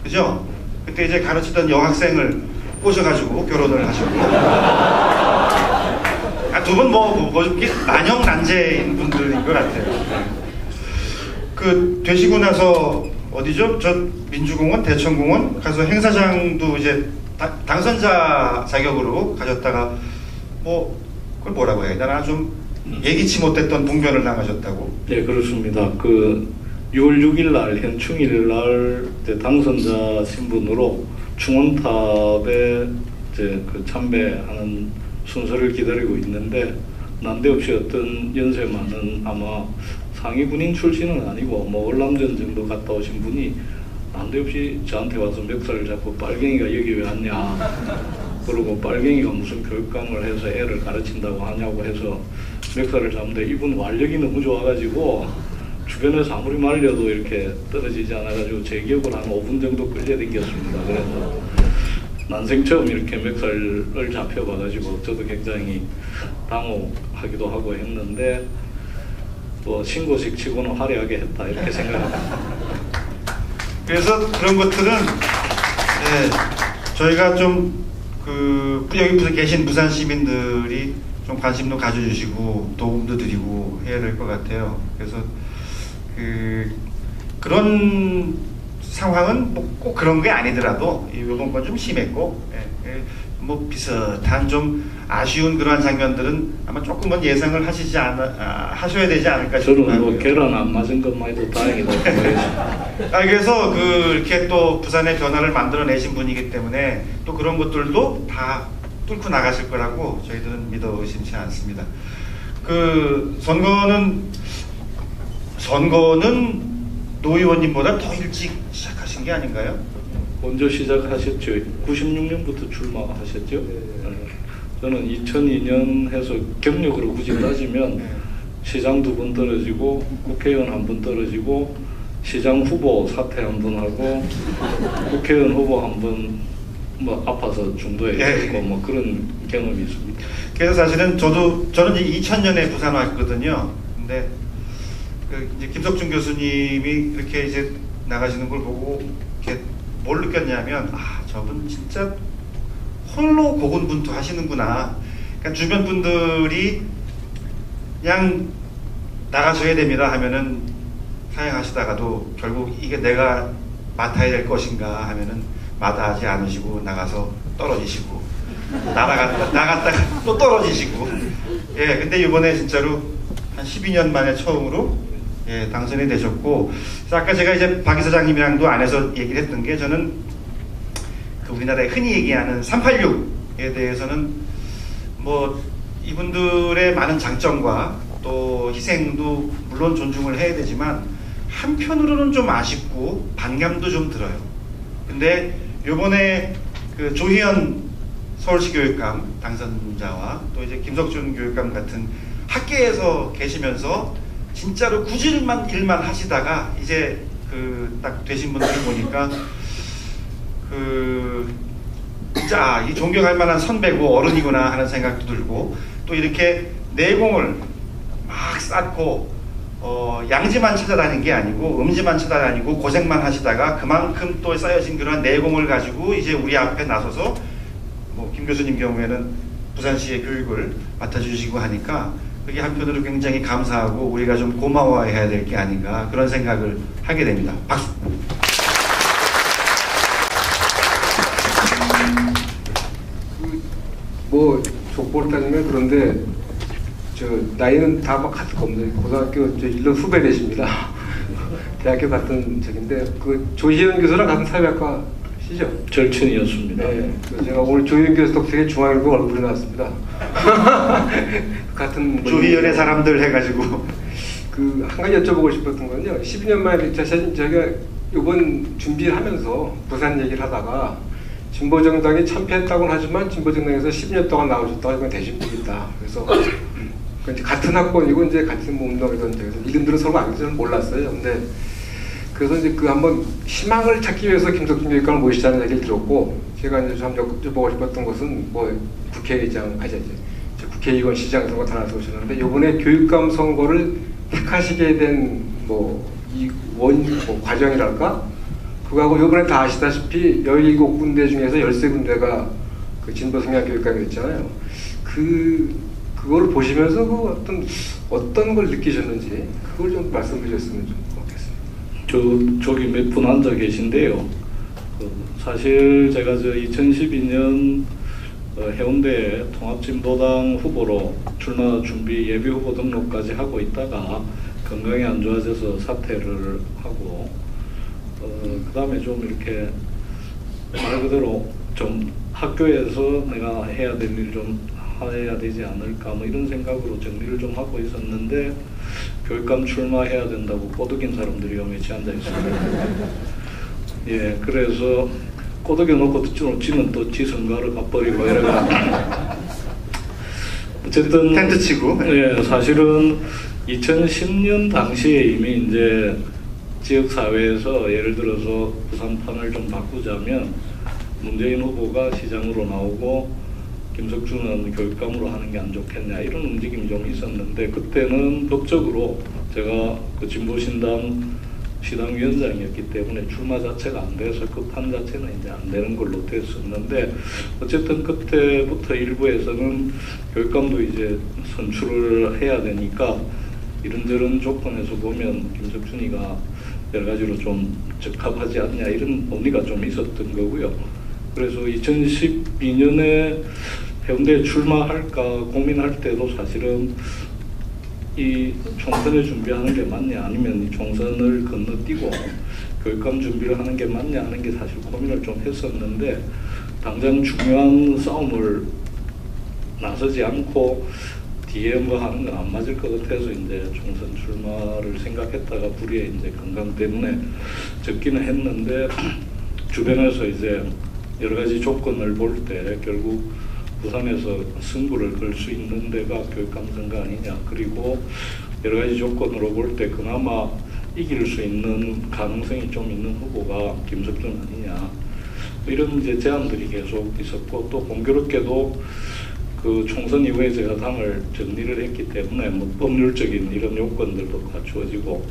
그죠? 그때 이제 가르치던 여학생을 꼬셔가지고 결혼을 하셨고, 두 분 뭐 난영난제인 분들인 것 같아요. 그 되시고 나서 어디죠? 저 민주공원, 대천공원 가서 행사장도 이제 당선자 자격으로 가셨다가 뭐 그걸 뭐라고 해야 되나 좀 예기치 못했던 봉변을 당하셨다고. 네, 그렇습니다. 그 6월 6일 날 현충일 날 당선자 신분으로 충원탑에 이제 그 참배하는 순서를 기다리고 있는데 난데없이 어떤 연세 많은 아마 상위 군인 출신은 아니고 뭐 월남전 정도 갔다 오신 분이 난데없이 저한테 와서 멱살을 잡고 빨갱이가 여기 왜 왔냐, 그러고 빨갱이가 무슨 교육감을 해서 애를 가르친다고 하냐고 해서 멱살을 잡는데 이분 완력이 너무 좋아가지고 주변에서 아무리 말려도 이렇게 떨어지지 않아가지고 제 기억으로 한 5분 정도 끌려다녔습니다. 그래서 난생 처음 이렇게 멱살을 잡혀봐가지고 저도 굉장히 당혹하기도 하고 했는데 뭐 신고식 치고는 화려하게 했다 이렇게 생각합니다. 그래서 그런 것들은 저희가 좀 여기 계신 부산 시민들이 좀 관심도 가져주시고 도움도 드리고 해야 될 것 같아요. 그래서 그런 상황은 뭐 꼭 그런 게 아니더라도 이번 건 좀 심했고 뭐 비슷한 좀 아쉬운 그러한 장면들은 아마 조금은 예상을 하셔야 되지 않을까 싶어요. 저는 뭐 계란 안 맞은 것만 해도 다행이다. 그래서 이렇게 또 부산의 변화를 만들어내신 분이기 때문에 또 그런 것들도 다 뚫고 나가실 거라고 저희들은 믿어 의심치 않습니다. 그 선거는 노 의원님보다 더 일찍 시작하신 게 아닌가요? 먼저 시작하셨죠. 96년부터 출마하셨죠. 저는 2002년 해서 경력으로 굳이 따지면 시장 2번 떨어지고 국회의원 1번 떨어지고 시장 후보 사퇴 1번 하고 국회의원 후보 1번 뭐 아파서 중도에 있었고 뭐 그런 경험이 있습니다. 그래서 사실은 저는 이제 2000년에 부산 왔거든요. 근데 이제 김석준 교수님이 이렇게 이제 나가시는 걸 보고 이렇게 뭘 느꼈냐면 저분 진짜 홀로 고군분투 하시는구나. 그러니까 주변 분들이 그냥 나가셔야 됩니다 하면은 사양하시다가도 결국 이게 내가 맡아야 될 것인가 하면은 마다하지 않으시고 나가서 떨어지시고 나갔다가 또 떨어지시고 근데 이번에 진짜로 한 12년 만에 처음으로 당선이 되셨고, 아까 제가 이제 박 이사장님이랑도 안에서 얘기를 했던 게 저는 우리나라에 흔히 얘기하는 386에 대해서는 뭐 이분들의 많은 장점과 또 희생도 물론 존중을 해야 되지만 한편으로는 좀 아쉽고 반감도 좀 들어요. 근데 요번에 그 조희연 서울시 교육감 당선자와 또 이제 김석준 교육감 같은 학계에서 계시면서 진짜로 구질만 일만 하시다가 이제 딱 되신 분들 보니까 진짜 이 존경할 만한 선배고 어른이구나 하는 생각도 들고, 또 이렇게 내공을 막 쌓고 양지만 찾아다닌 게 아니고 음지만 찾아다니고 고생만 하시다가 그만큼 또 쌓여진 그런 내공을 가지고 이제 우리 앞에 나서서 뭐 김 교수님 경우에는 부산시의 교육을 맡아주시고 하니까 그게 한편으로 굉장히 감사하고 우리가 좀 고마워해야 될 게 아닌가 그런 생각을 하게 됩니다. 박수. 뭐 족보를 따지면 그런데 나이는 다 막 같을 겁니다. 고등학교 1년 후배 되십니다. 대학교 같은 적인데 조희연 교수랑 같은 사회학과시죠? 절친이었습니다. 네. 제가 오늘 조희연 교수 덕택에 중앙일보 얼굴이 나왔습니다. 같은 조희연의 사람들 해가지고 한 가지 여쭤보고 싶었던 건요. 12년 만에 제가 이번 준비를 하면서 부산 얘기를 하다가 진보정당이 참패했다고는 하지만 진보정당에서 10년 동안 나오셨다고 이건 되신 분이 있다. 그래서 이제 같은 학번이고 이제 같은 운동이던 이름들은 서로 알지는 몰랐어요. 근데 그래서 이제 한번 희망을 찾기 위해서 김석준 교육감을 모시자는 얘기를 들었고, 제가 이제 좀 여쭤보고 싶었던 것은 뭐 국회의장 국회의원 시장 선거 다 나서 오셨는데 이번에 교육감 선거를 택하시게 된 과정이랄까 그거하고 이번에 다 아시다시피 17군데 중에서 13군데가 그 진보 성향 교육감이었잖아요. 그거를 보시면서 그 어떤 걸 느끼셨는지 그걸 좀 말씀해 주셨으면 좀 고맙겠습니다. 저기 몇 분 앉아 계신데요. 사실 제가 2012년 해운대 통합진보당 후보로 출마 준비 예비 후보 등록까지 하고 있다가 건강이 안 좋아져서 사퇴를 하고 그 다음에 좀 이렇게 말 그대로 좀 학교에서 내가 해야 될 일 좀 해야 되지 않을까 뭐 이런 생각으로 정리를 좀 하고 있었는데 교육감 출마해야 된다고 꼬드긴 사람들이 여며치 앉아 있습니다. 예, 그래서 꼬드겨 놓고 지는 또 지 선거를 가버리고 이래가 어쨌든 텐트 치고. 예, 사실은 2010년 당시에 이미 이제 지역 사회에서 예를 들어서 부산판을 좀 바꾸자면 문재인 후보가 시장으로 나오고 김석준은 교육감으로 하는 게 안 좋겠냐 이런 움직임이 좀 있었는데 그때는 법적으로 제가 그 진보신당 시당위원장이었기 때문에 출마 자체가 안 돼서 그 판 자체는 이제 안 되는 걸로 됐었는데 어쨌든 그때부터 일부에서는 교육감도 이제 선출을 해야 되니까 이런저런 조건에서 보면 김석준이가 여러 가지로 좀 적합하지 않냐 이런 논의가 좀 있었던 거고요. 그래서 2012년에 해운대에 출마할까 고민할 때도 사실은 이 총선을 준비하는 게 맞냐 아니면 이 총선을 건너뛰고 교육감 준비를 하는 게 맞냐 하는 게 사실 고민을 좀 했었는데 당장 중요한 싸움을 나서지 않고 뒤에 뭐 하는 건 안 맞을 것 같아서 이제 총선 출마를 생각했다가 불의에 이제 건강 때문에 적기는 했는데 주변에서 이제 여러 가지 조건을 볼 때 결국 부산에서 승부를 걸 수 있는 데가 교육감 선거 아니냐 그리고 여러 가지 조건으로 볼 때 그나마 이길 수 있는 가능성이 좀 있는 후보가 김석준 아니냐 이런 이제 제안들이 계속 있었고 또 공교롭게도 그 총선 이후에 제가 당을 정리를 했기 때문에 뭐 법률적인 이런 요건들도 갖추어지고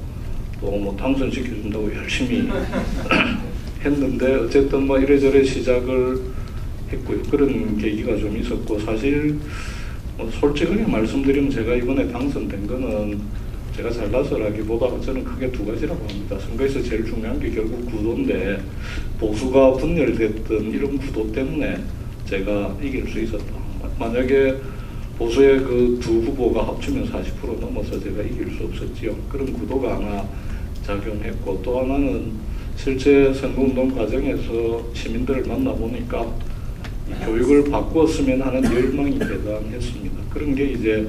또 뭐 당선시켜준다고 열심히 했는데 어쨌든 뭐 이래저래 시작을 했고요. 그런 계기가 좀 있었고 사실 뭐 솔직하게 말씀드리면 제가 이번에 당선된 거는 제가 잘나서라기보다 저는 크게 두 가지라고 합니다. 선거에서 제일 중요한 게 결국 구도인데 보수가 분열됐던 이런 구도 때문에 제가 이길 수 있었다. 만약에 보수의 그 두 후보가 합치면 40% 넘어서 제가 이길 수 없었지요. 그런 구도가 하나 작용했고 또 하나는 실제 선거운동 과정에서 시민들을 만나보니까 교육을 바꾸었으면 하는 열망이 대단했습니다. 그런 게 이제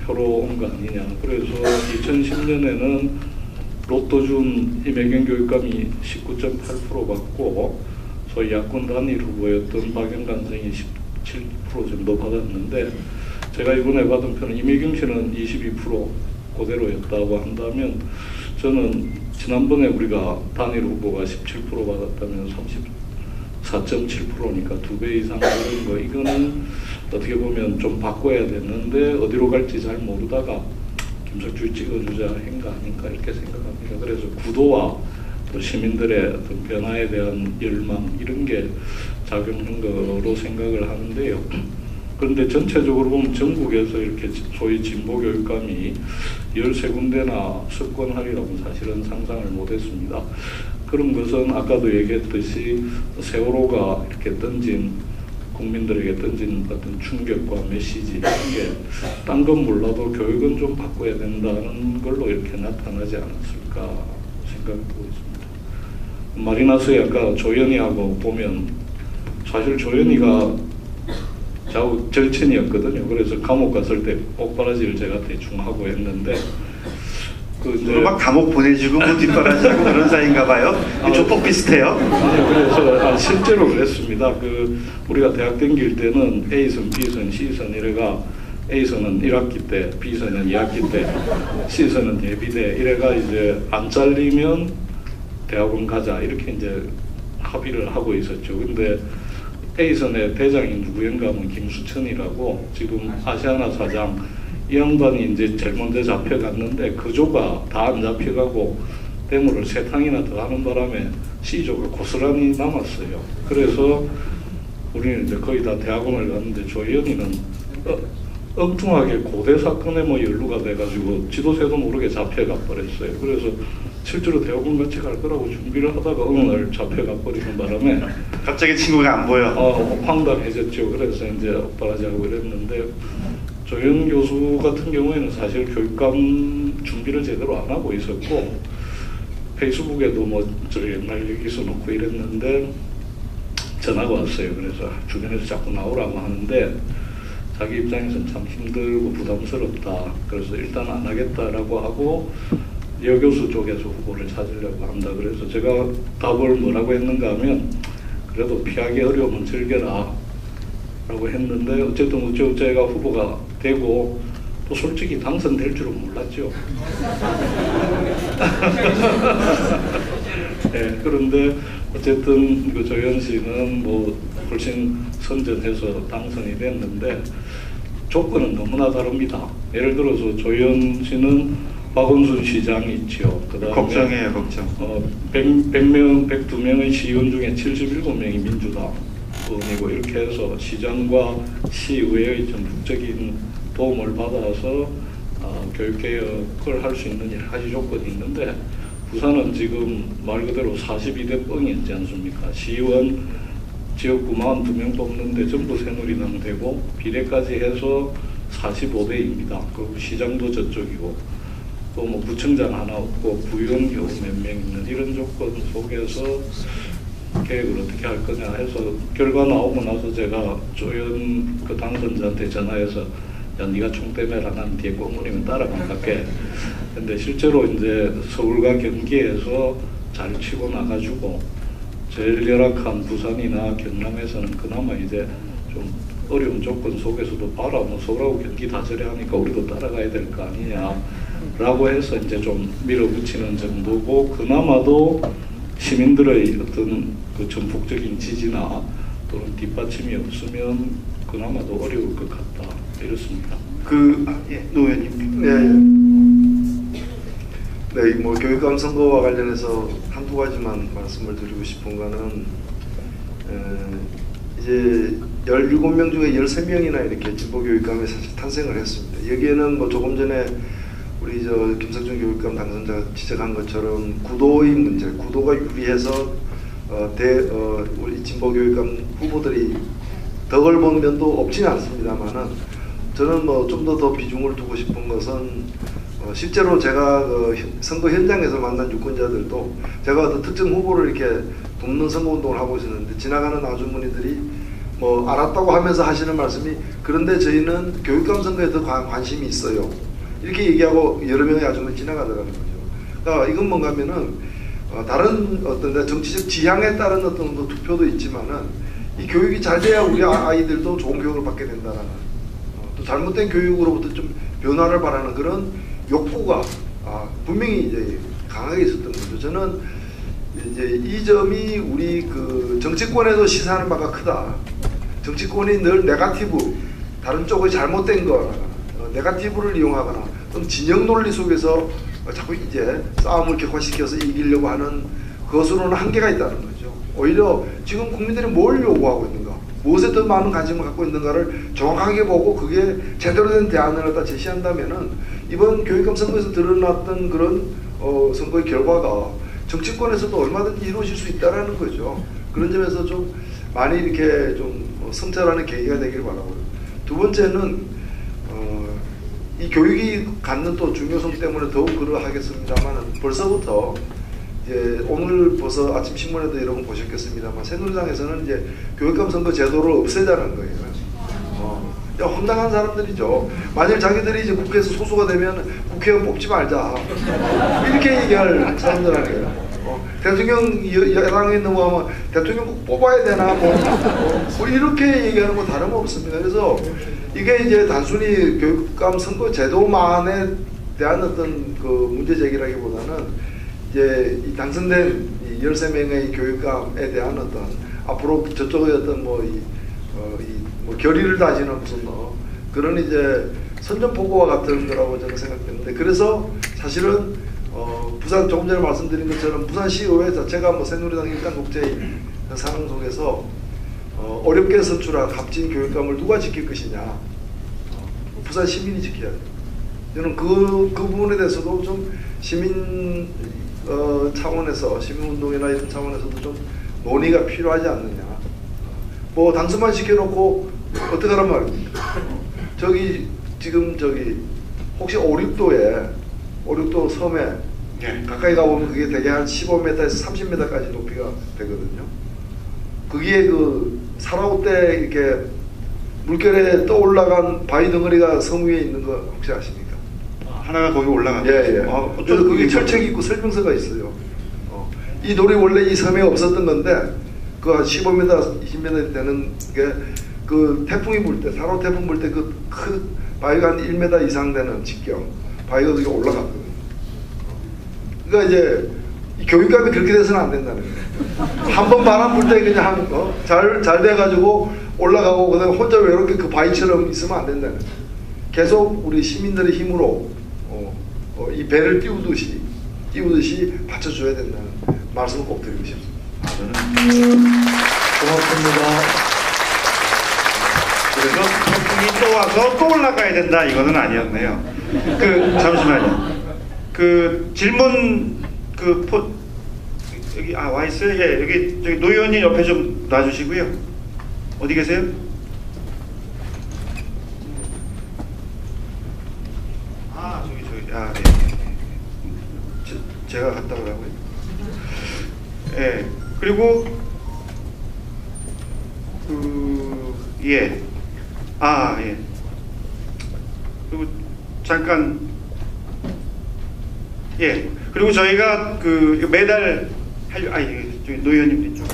표로 온 거 아니냐. 그래서 2010년에는 로또준 이매경 교육감이 19.8% 받고 소위 야권 단일 후보였던 박영관 선생이 17% 정도 받았는데 제가 이번에 받은 표는 이매경 씨는 22% 그대로였다고 한다면 저는 지난번에 우리가 단일 후보가 17% 받았다면 34.7%니까 2배 이상 오른 거 이거는 어떻게 보면 좀 바꿔야 됐는데 어디로 갈지 잘 모르다가 김석준 찍어주자 한 거 아닌가 이렇게 생각합니다. 그래서 구도와 또 시민들의 어떤 변화에 대한 열망 이런 게 작용한 거로 생각을 하는데요. 그런데 전체적으로 보면 전국에서 이렇게 소위 진보 교육감이 13군데나 석권하리라고는 사실은 상상을 못했습니다. 그런 것은 아까도 얘기했듯이 세월호가 이렇게 던진 국민들에게 던진 어떤 충격과 메시지 이런 게 딴 건 몰라도 교육은 좀 바꿔야 된다는 걸로 이렇게 나타나지 않았을까 생각하고 있습니다. 마리나스의 아까 조연이하고 보면 사실 조연이가 좌우 절친이었거든요. 그래서 감옥 갔을 때 옥바라지를 제가 대충 하고 했는데 그 이제 막 감옥 보내주고 뭐 뒷바라지하고 그런 사이인가 봐요. 조폭 비슷해요. 아니요, 그래서 실제로 그랬습니다. 그 우리가 대학 다닐 때는 A선, B선, C선 이래가 A선은 1학기 때, B선은 2학기 때, C선은 예비대 이래가 이제 안 잘리면 대학원 가자 이렇게 이제 합의를 하고 있었죠. 근데 A선의 대장이 누구인가 하면 김수천이라고 지금 아시아나 사장 이 양반이 이제 제일 먼저 잡혀갔는데 그 조가 다 안 잡혀가고 데모를 3탕이나 더 하는 바람에 시조가 고스란히 남았어요. 그래서 우리는 이제 거의 다 대학원을 갔는데 조희연이는 엉뚱하게 고대 사건에 뭐 연루가 돼가지고 지도새도 모르게 잡혀가 버렸어요. 그래서 실제로 대학원 같이 갈 거라고 준비를 하다가 어느 날 잡혀가 버리는 바람에 갑자기 친구가 안 보여. 황당해졌죠. 그래서 이제 엇바라지하고 이랬는데 조현 교수 같은 경우에는 사실 교육감 준비를 제대로 안 하고 있었고 페이스북에도 뭐 저 옛날 얘기 써놓고 이랬는데 전화가 왔어요. 그래서 주변에서 자꾸 나오라고 하는데 자기 입장에서는 참 힘들고 부담스럽다. 그래서 일단 안 하겠다라고 하고 여교수 쪽에서 후보를 찾으려고 한다. 그래서 제가 답을 뭐라고 했는가 하면 그래도 피하기 어려우면 즐겨라 라고 했는데 어쨌든 어쩌어쩌가 후보가 되고 또 솔직히 당선될 줄은 몰랐죠. 네, 그런데 어쨌든 그 조현 씨는 뭐 훨씬 선전해서 당선이 됐는데 조건은 너무나 다릅니다. 예를 들어서 조현 씨는 박원순 시장이 있죠. 그다음에 걱정해요, 걱정. 102명의 시의원 중에 77명이 민주당 의원이고 이렇게 해서 시장과 시의회의 전국적인 도움을 받아서 교육개혁을 할 수 있는 여러 가지 조건이 있는데 부산은 지금 말 그대로 42대 뻥이었지 않습니까? 시의원 지역구 42명 뽑는데 전부 새누리당 되고 비례까지 해서 45대입니다. 그리고 시장도 저쪽이고 또 뭐 구청장 하나 없고 부의원 겨우 몇 명 있는 이런 조건 속에서 계획을 어떻게 할 거냐 해서 결과 나오고 나서 제가 조현 그 당선자한테 전화해서 야 네가 총대매라 난 뒤에 꽁무니면 따라만 갈게. 근데 실제로 이제 서울과 경기에서 잘 치고 나가지고 제일 열악한 부산이나 경남에서는 그나마 이제 좀 어려운 조건 속에서도 봐라 뭐 서울하고 경기 다 저래 하니까 우리도 따라가야 될 거 아니냐 라고 해서 이제 좀 밀어붙이는 정도고 그나마도 시민들의 어떤 그 전폭적인 지지나 또는 뒷받침이 없으면 그나마도 어려울 것 같다 이렇습니다. 노 의원님. 네, 뭐 교육감 선거와 관련해서 한두 가지만 말씀을 드리고 싶은 거는 이제 17명 중에 13명이나 이렇게 진보 교육감이 사실 탄생을 했습니다. 여기에는 뭐 조금 전에 우리 김석준 교육감 당선자가 지적한 것처럼 구도의 문제, 구도가 유리해서 우리 진보 교육감 후보들이 덕을 본 면도 없지는 않습니다만은 저는 뭐 좀 더 비중을 두고 싶은 것은 실제로 제가 선거 현장에서 만난 유권자들도 제가 어떤 특정 후보를 이렇게 돕는 선거운동을 하고 있었는데 지나가는 아주머니들이 뭐 알았다고 하면서 하시는 말씀이 그런데 저희는 교육감 선거에 더 관심이 있어요. 이렇게 얘기하고 여러 명의 아주머니 지나가더라는 거죠. 그러니까 이건 뭔가 하면은 다른 어떤 정치적 지향에 따른 어떤 투표도 있지만은 이 교육이 잘 돼야 우리 아이들도 좋은 교육을 받게 된다는 또 잘못된 교육으로부터 좀 변화를 바라는 그런 욕구가 분명히 이제 강하게 있었던 거죠. 저는 이제 이 점이 우리 그 정치권에서 시사하는 바가 크다. 정치권이 늘 네거티브, 다른 쪽의 잘못된 거나 네거티브를 이용하거나 또는 진영 논리 속에서 자꾸 이제 싸움을 격화시켜서 이기려고 하는 것으로는 한계가 있다는 거죠. 오히려 지금 국민들이 뭘 요구하고 있는가, 무엇에 더 많은 관심을 갖고 있는가를 정확하게 보고 그게 제대로 된 대안을 갖다 제시한다면은 이번 교육감 선거에서 드러났던 그런 선거의 결과가 정치권에서도 얼마든지 이루어질 수 있다라는 거죠. 그런 점에서 좀 많이 이렇게 좀 성찰하는 계기가 되기를 바라고요. 두 번째는 이 교육이 갖는 또 중요성 때문에 더욱 그러하겠습니다만 벌써부터 이제 오늘 벌써 아침 신문에도 여러분 보셨겠습니다만 새누리당에서는 이제 교육감 선거 제도를 없애자는 거예요. 황당한 사람들이죠. 만약 자기들이 이제 국회에서 소수가 되면 국회의원 뽑지 말자 이렇게 얘기할 사람들 아니에요. 대통령 야당에 넘어가면 대통령 꼭 뽑아야 되나 뭐 이렇게 얘기하는 거 다름없습니다. 그래서 이게 이제 단순히 교육감 선거 제도만에 대한 어떤 그 문제 제기라기보다는 이제 이 당선된 이 13명의 교육감에 대한 어떤 앞으로 저쪽의 어떤 뭐 결의를 다지는 무슨 그런 이제 선전포고와 같은 거라고 저는 생각되는데 그래서 사실은 부산 조금 전에 말씀드린 것처럼 부산시의회 자체가 뭐 새누리당 일당 독재의 상황 속에서 어렵게 선출한 값진 교육감을 누가 지킬 것이냐. 부산 시민이 지켜야 돼요. 저는 그 부분에 대해서도 좀 시민 차원에서 시민운동이나 이런 차원에서도 좀 논의가 필요하지 않느냐. 뭐 당선만 시켜놓고 어떡하란 말입니까? 지금 혹시 5,6도에 섬에 가까이 가보면 그게 대개 한 15m에서 30m까지 높이가 되거든요. 거기에 그 사라오 때 이렇게 물결에 떠올라간 바위 덩어리가 섬 위에 있는 거 혹시 아십니까? 하나가 거기 올라가요. 예. 그래서 그게 철책이 있고 설명서가 있어요. 이 돌이 원래 이 섬에 없었던 건데 그 한 15m, 20m 되는 게 그 태풍이 불 때, 사라오 태풍 불 때 그 큰 바위가 한 1m 이상 되는 직경 바위가 거기 올라갔거든요. 그러니까 이제 교육감이 그렇게 돼서는 안 된다는 거예요. 한 번 바람 불 때 그냥 잘 돼가지고 올라가고 그다음에 혼자 외롭게 그 바위처럼 있으면 안 된다는 거예요. 계속 우리 시민들의 힘으로 이 배를 띄우듯이 받쳐줘야 된다는 말씀을 꼭 드리고 싶습니다. 고맙습니다. 그래서 태풍이 또 와서 또 올라가야 된다 이거는 아니었네요. 잠시만요. 질문 여기 와 있어요. 예, 여기 저기 노 의원님 옆에 좀 놔주시고요. 어디 계세요? 네. 제가 갔다 오라고요. 예. 그리고 예. 그리고 잠깐 예. 그리고 저희가 매달 저기 노 의원님 있죠.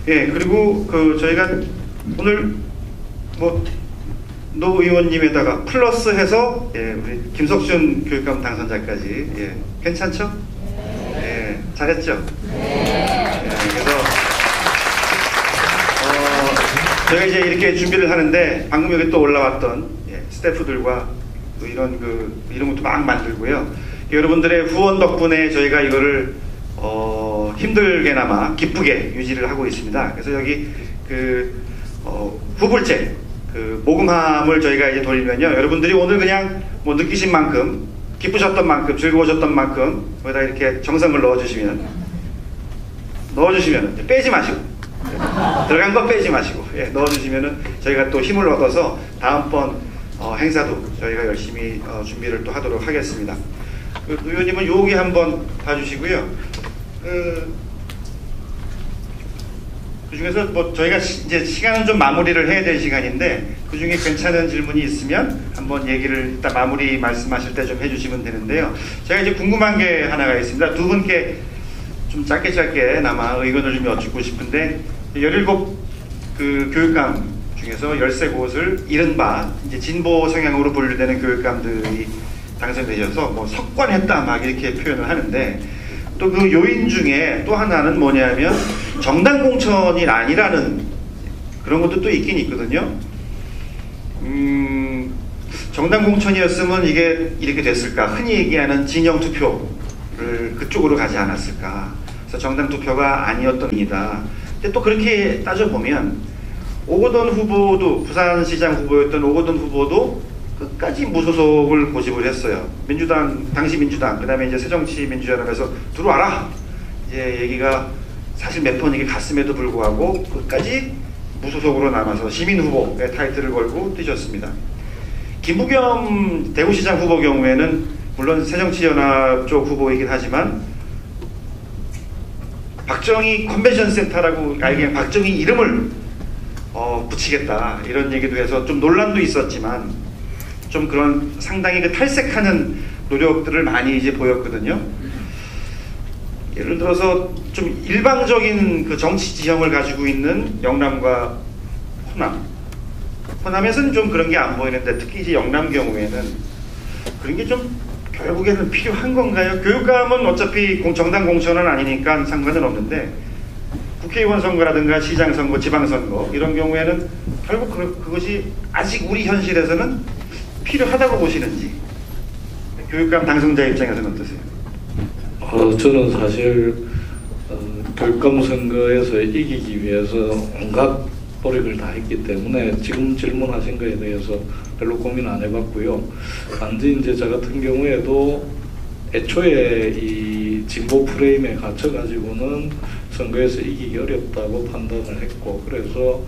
예, 그리고 저희가 오늘 노 의원님에다가 플러스해서 우리 김석준 교육감 당선자까지 괜찮죠? 예, 잘했죠? 그래서 저희가 이제 이렇게 준비를 하는데 방금 여기 또 올라왔던 스태프들과 또 이런 것도 막 만들고요. 여러분들의 후원 덕분에 저희가 이거를 힘들게나마 기쁘게 유지를 하고 있습니다. 그래서 여기 후불제 모금함을 저희가 이제 돌리면요, 여러분들이 오늘 그냥 느끼신 만큼, 기쁘셨던 만큼, 즐거우셨던 만큼 거기다 이렇게 정성을 넣어주시면 빼지 마시고 들어간 거 빼지 마시고 넣어주시면은 저희가 또 힘을 얻어서 다음번 행사도 저희가 열심히 준비를 또 하도록 하겠습니다. 의원님은 여기 한번 봐주시고요. 그 중에서 저희가 이제 시간은 좀 마무리를 해야 될 시간인데 그 중에 괜찮은 질문이 있으면 한번 얘기를 일단 마무리 말씀하실 때 좀 해주시면 되는데요. 제가 이제 궁금한 게 하나가 있습니다. 두 분께 좀 짧게나마 의견을 좀 여쭙고 싶은데 17 교육감 중에서 13곳을 이른바 이제 진보 성향으로 분류되는 교육감들이 당선되셔서 석권했다 막 이렇게 표현을 하는데 또 그 요인 중에 또 하나는 뭐냐면 정당 공천이 아니라는 그런 것도 또 있긴 있거든요. 정당 공천이었으면 이게 이렇게 됐을까? 흔히 얘기하는 진영 투표를 그쪽으로 가지 않았을까? 그래서 정당 투표가 아니었던 일이다. 근데 또 그렇게 따져보면 오거돈 후보도, 부산시장 후보였던 오거돈 후보도 끝까지 무소속을 고집을 했어요. 당시 민주당, 그 다음에 이제 새정치민주연합에서 들어와라! 이제 얘기가 사실 몇 번 이게 갔음에도 불구하고 끝까지 무소속으로 남아서 시민후보의 타이틀을 걸고 뛰셨습니다. 김부겸 대구시장 후보 경우에는 물론 새정치연합 쪽 후보이긴 하지만 박정희 컨벤션 센터라고 알기엔 박정희 이름을 붙이겠다 이런 얘기도 해서 좀 논란도 있었지만 좀 그런 상당히 탈색하는 노력들을 많이 이제 보였거든요. 예를 들어서 좀 일방적인 그 정치 지형을 가지고 있는 영남과 호남에서는 좀 그런 게 안 보이는데 특히 이제 영남 경우에는 그런 게 좀 결국에는 필요한 건가요? 교육감은 어차피 정당 공천은 아니니까 상관은 없는데 국회의원 선거라든가 시장 선거, 지방 선거 이런 경우에는 결국 그것이 아직 우리 현실에서는 필요하다고 보시는지 교육감 당선자 입장에서는 어떠세요? 저는 사실 교육감 선거에서 이기기 위해서 온갖 노력을 다 했기 때문에 지금 질문하신 거에 대해서 별로 고민 안 해봤고요. 단지 이제 저 같은 경우에도 애초에 이 진보 프레임에 갇혀가지고는 선거에서 이기기 어렵다고 판단을 했고, 그래서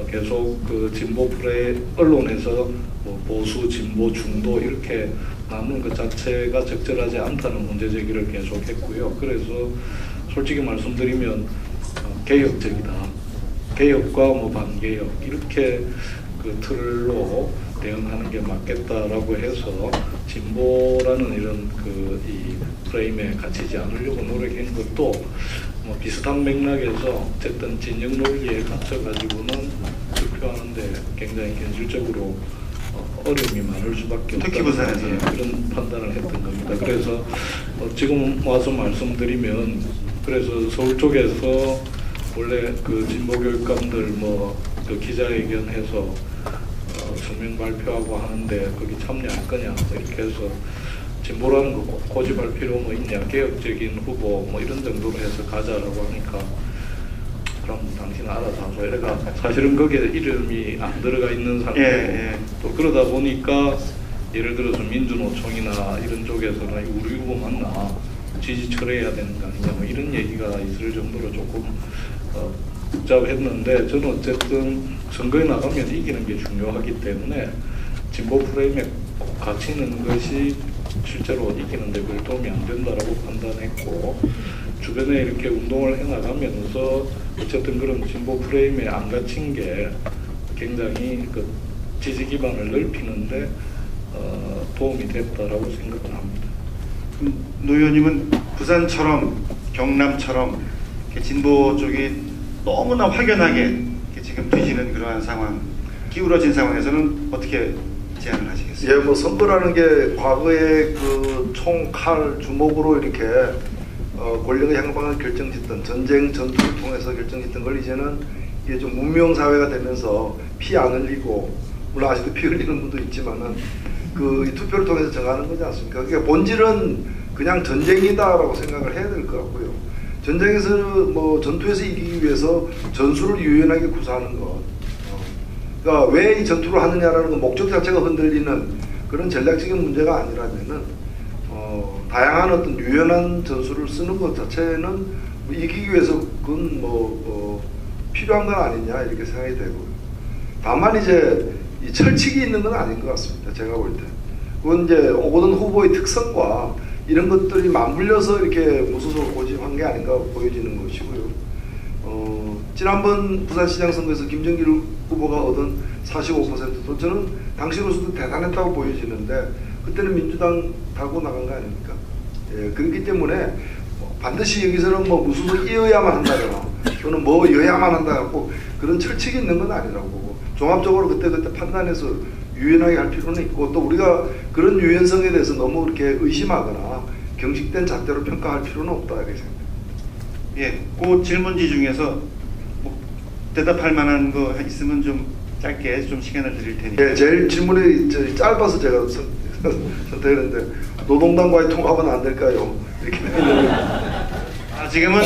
계속 그 진보 프레임 언론에서 뭐 보수, 진보, 중도 이렇게 나누는 것 자체가 적절하지 않다는 문제 제기를 계속했고요. 그래서 솔직히 말씀드리면 개혁적이다. 개혁과 뭐 반개혁 이렇게 그 틀로 대응하는 게 맞겠다라고 해서 진보라는 이런 그 이 프레임에 갇히지 않으려고 노력한 것도 뭐 비슷한 맥락에서 어쨌든 진영 논리에 갇혀가지고는 투표하는데 굉장히 현실적으로 어려움이 많을 수밖에 없다. 특히 부산에서 그런 판단을 했던 겁니다. 그래서 지금 와서 말씀드리면 그래서 서울 쪽에서 원래 그 진보 교육감들 그 기자회견해서 성명 발표하고 하는데 거기 참여할 거냐 이렇게 해서 진보라는 거 꼭 고집할 필요 뭐 있냐, 개혁적인 후보 뭐 이런 정도로 해서 가자라고 하니까 그럼 당신 알아서 하소. 이래가 사실은 거기에 이름이 안 들어가 있는 상태고 또 그러다 보니까 예를 들어서 민주노총이나 이런 쪽에서는 우리 후보 맞나 지지 철회해야 되는 거 아니냐 뭐 이런 얘기가 있을 정도로 조금 복잡했는데 저는 어쨌든 선거에 나가면 이기는 게 중요하기 때문에 진보 프레임에 꼭 갇히는 것이 실제로 이기는 데 별 도움이 안 된다라고 판단했고, 주변에 이렇게 운동을 해나가면서 어쨌든 그런 진보 프레임에 안 갇힌 게 굉장히 그 지지 기반을 넓히는데 도움이 됐다라고 생각을 합니다. 노 의원님은 부산처럼 경남처럼 이렇게 진보 쪽이 너무나 확연하게 이렇게 지금 뒤지는 그러한 상황, 기울어진 상황에서는 어떻게 제안을 하시겠어요? 예, 뭐 선거라는 게 과거에 그 총, 칼, 주먹으로 이렇게 권력의 향방을 결정짓던 전쟁, 전투를 통해서 결정짓던 걸 이제는 이게 좀 문명 사회가 되면서 피 안 흘리고, 물론 아직도 피 흘리는 분도 있지만은 이 투표를 통해서 정하는 거지 않습니까? 그러니까 본질은 그냥 전쟁이다라고 생각을 해야 될 것 같고요. 전쟁에서 전투에서 이기기 위해서 전술을 유연하게 구사하는 것. 그러니까 왜 이 전투를 하느냐라는 건 목적 자체가 흔들리는 그런 전략적인 문제가 아니라면은 다양한 어떤 유연한 전술을 쓰는 것 자체는 이기기 위해서 그건 필요한 건 아니냐 이렇게 생각이 되고요. 다만 이제 이 철칙이 있는 건 아닌 것 같습니다. 제가 볼 때. 그건 이제 오거돈 후보의 특성과 이런 것들이 맞물려서 이렇게 무소속 고집한 게 아닌가 보여지는 것이고요. 지난번 부산시장 선거에서 김정길 후보가 얻은 45%도 저는 당시로서도 대단했다고 보여지는데 그때는 민주당 달고 나간 거 아닙니까? 예, 그렇기 때문에 반드시 여기서는 무소속이어야만 한다거나 또는 여야만 한다 고 그런 철칙이 있는 건 아니라고 보고 종합적으로 그때 판단해서 유연하게 할 필요는 있고 또 우리가 그런 유연성에 대해서 너무 그렇게 의심하거나 경직된 잣대로 평가할 필요는 없다 이렇게 생각합니다. 예, 그 질문지 중에서 대답할 만한 거 있으면 좀 짧게 좀 시간을 드릴 테니까. 예, 제일 질문이 짧아서 제가 선택했는데 노동당과의 통합은 안 될까요? 이렇게 지금은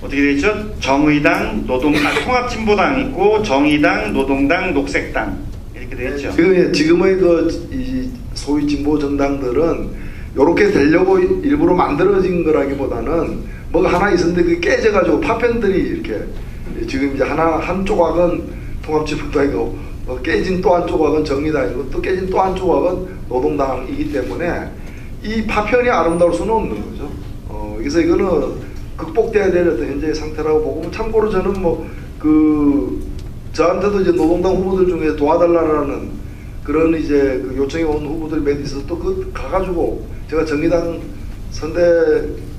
어떻게 되어 있죠? 정의당, 통합진보당 있고 정의당, 노동당, 녹색당 이렇게 되어 있죠. 지금의 이 소위 진보 정당들은 이렇게 되려고 일부러 만들어진 거라기보다는 뭐가 하나 있었는데 그게 깨져가지고 파편들이 이렇게 지금 이제 한 조각은 통합진보당이고 깨진 또 한 조각은 정의당이고 또 깨진 또 한 조각은 노동당이기 때문에 이 파편이 아름다울 수는 없는 거죠. 그래서 이거는 극복돼야 될 어떤 현재의 상태라고 보고 참고로 저는 저한테도 이제 노동당 후보들 중에 도와달라는 그런 이제 요청이 온 후보들이 몇 있어서 또 가가지고 제가 정의당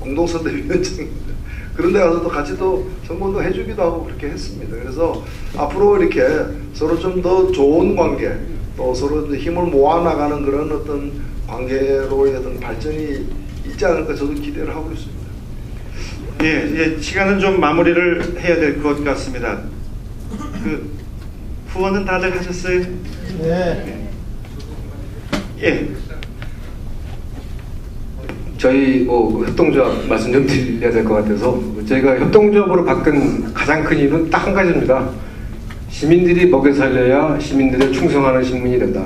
공동선대위원장입니다. 그런 데 가서 또 같이 또 선거운동 해주기도 하고 그렇게 했습니다. 그래서 앞으로 이렇게 서로 좀 더 좋은 관계, 또 서로 힘을 모아나가는 그런 어떤 관계로의 어떤 발전이 있지 않을까 저도 기대를 하고 있습니다. 예, 이제 시간은 좀 마무리를 해야 될 것 같습니다. 그 후원은 다들 하셨어요? 네. 예. 저희 협동조합 말씀 좀 드려야 될 것 같아서, 저희가 협동조합으로 바꾼 가장 큰 이유는 딱 한 가지입니다. 시민들이 먹여 살려야 시민들의 충성하는 신문이 된다.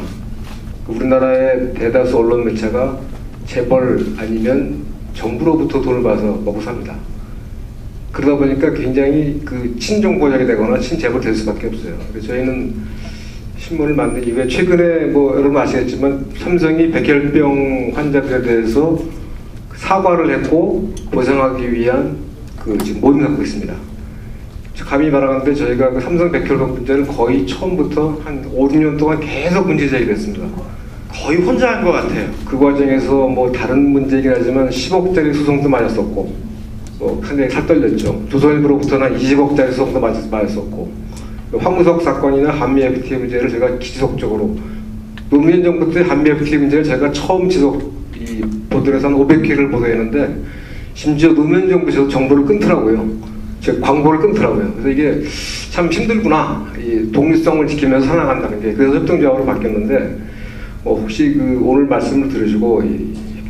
우리나라의 대다수 언론 매체가 재벌 아니면 정부로부터 돈을 받아서 먹고 삽니다. 그러다 보니까 굉장히 친정보적이 되거나 친재벌이 될 수밖에 없어요. 그래서 저희는 신문을 만든 이후에 최근에 여러분 아시겠지만 삼성이 백혈병 환자들에 대해서 사과를 했고 보상하기 위한 지금 모임을 갖고 있습니다. 감히 말하는데 저희가 삼성 백혈병 문제를 거의 처음부터 한 5, 6년 동안 계속 문제 제기를 했습니다. 거의 혼자 한 것 같아요. 그 과정에서 다른 문제이긴 하지만 10억짜리 소송도 맞았었고, 상당히 살떨렸죠. 조선일보로부터는 20억짜리 소송도 맞았었고, 황우석 사건이나 한미 FTA 문제를 제가 지속적으로, 노무현 정부 때 한미 FTA 문제를 제가 처음 보도를 해서 한 500회를 보도했는데, 심지어 노무현 정부에서 정보를 끊더라고요. 제 광고를 끊더라고요. 그래서 이게 참 힘들구나. 이 독립성을 지키면서 살아간다는 게. 그래서 협동조합으로 바뀌었는데, 혹시 오늘 말씀을 들으시고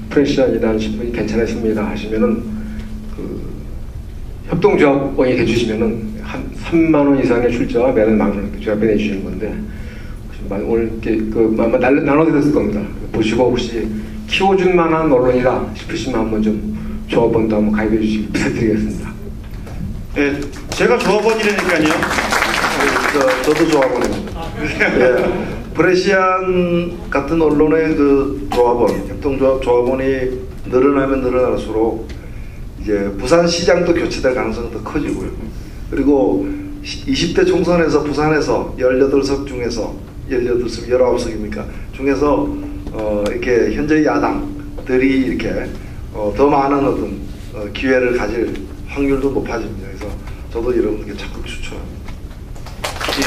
프레시안이라는 신분이 괜찮으십니다 하시면은 협동조합원이 돼주시면은 한 3만 원 이상의 출자와 매달 10,000원 조합에 내주시는 건데, 오늘 이렇게 아마 나눠드렸을 겁니다. 보시고 혹시 키워줄 만한 언론이다 싶으시면 한번 좀 조합원도 한번 가입해 주시기 부탁드리겠습니다. 예, 제가 조합원이라니까요. 저도 조합원입니다. 예. 프레시안 같은 언론의 조합원, 협동조합 조합원이 늘어나면 늘어날수록 이제 부산시장도 교체될 가능성이 더 커지고요. 그리고 20대 총선에서 부산에서 18석 중에서 19석입니까? 중에서 이렇게 현재 야당들이 이렇게 더 많은 어떤 기회를 가질 확률도 높아집니다. 그래서 저도 여러분께 적극 추천합니다. 예.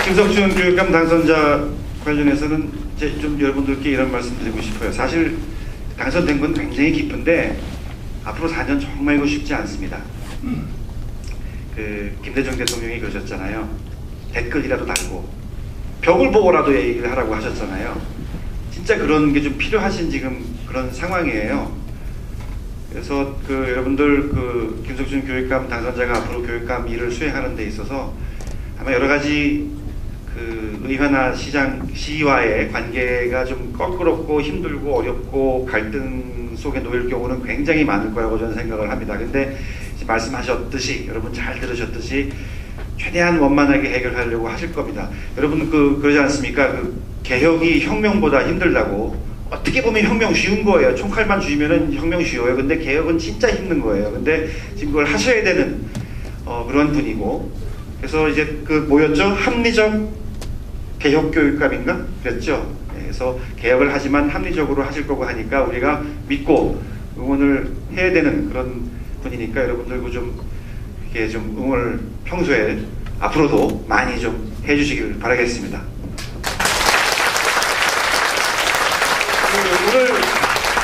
김석준 교육감 당선자 관련해서는 이제 좀 여러분들께 이런 말씀 드리고 싶어요. 사실 당선된 건 굉장히 기쁜데 앞으로 4년 정말 이거 쉽지 않습니다. 김대중 대통령이 그러셨잖아요. 댓글이라도 달고 벽을 보고라도 얘기를 하라고 하셨잖아요. 진짜 그런 게 좀 필요하신 지금 그런 상황이에요. 그래서 여러분들 김석준 교육감 당선자가 앞으로 교육감 일을 수행하는 데 있어서 아마 여러 가지 의회나 시와의 관계가 좀 껄끄럽고 힘들고 어렵고 갈등 속에 놓일 경우는 굉장히 많을 거라고 저는 생각을 합니다. 근데 말씀하셨듯이 여러분 잘 들으셨듯이 최대한 원만하게 해결하려고 하실 겁니다. 여러분 그러지 않습니까? 개혁이 혁명보다 힘들다고. 어떻게 보면 혁명 쉬운 거예요. 총칼만 쥐면은 혁명 쉬워요. 근데 개혁은 진짜 힘든 거예요. 근데 지금 그걸 하셔야 되는 그런 분이고, 그래서 이제 뭐였죠? 합리적 개혁 교육감인가? 그랬죠. 네, 그래서 개혁을 하지만 합리적으로 하실 거고 하니까 우리가 믿고 응원을 해야 되는 그런 분이니까 여러분들도 좀 이렇게 좀 응원을 평소에 앞으로도 많이 좀 해주시길 바라겠습니다.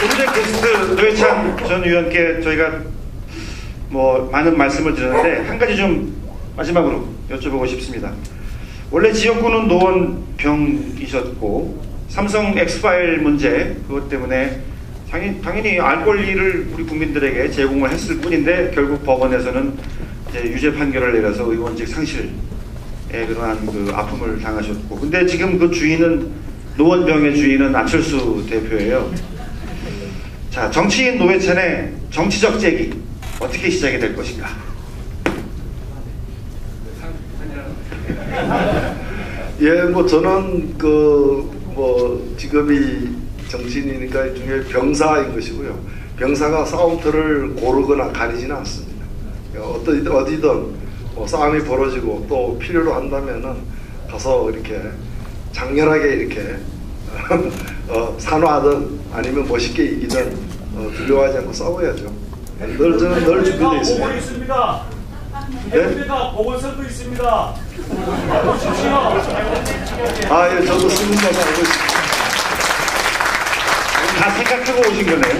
오늘의 게스트 노회찬 전 의원께 저희가 많은 말씀을 드렸는데 한 가지 좀 마지막으로 여쭤보고 싶습니다. 원래 지역구는 노원병이셨고 삼성 엑스파일 문제 그것 때문에 당연히 알 권리를 우리 국민들에게 제공을 했을 뿐인데 결국 법원에서는 이제 유죄 판결을 내려서 의원직 상실에 그러한 아픔을 당하셨고, 근데 지금 노원병의 주인은 안철수 대표예요. 자, 정치인 노회찬의 정치적 재기 어떻게 시작이 될 것인가? 예, 저는 직업이 정치인이니까 중에 병사인 것이고요. 병사가 싸움터를 고르거나 가리지는 않습니다. 어디든 싸움이 벌어지고 또 필요로 한다면은 가서 이렇게 장렬하게 이렇게 산화하든 아니면 멋있게 이기든 두려워하지 않고 싸워야죠. 저는 늘 준비되어 있습니다. 보고 있습니다. 네? 해운대가 보건설도 있습니다. 보십시오. 예, 저도 쓰는 거만 알고 있습니다. 다 생각하고 오신 거네요.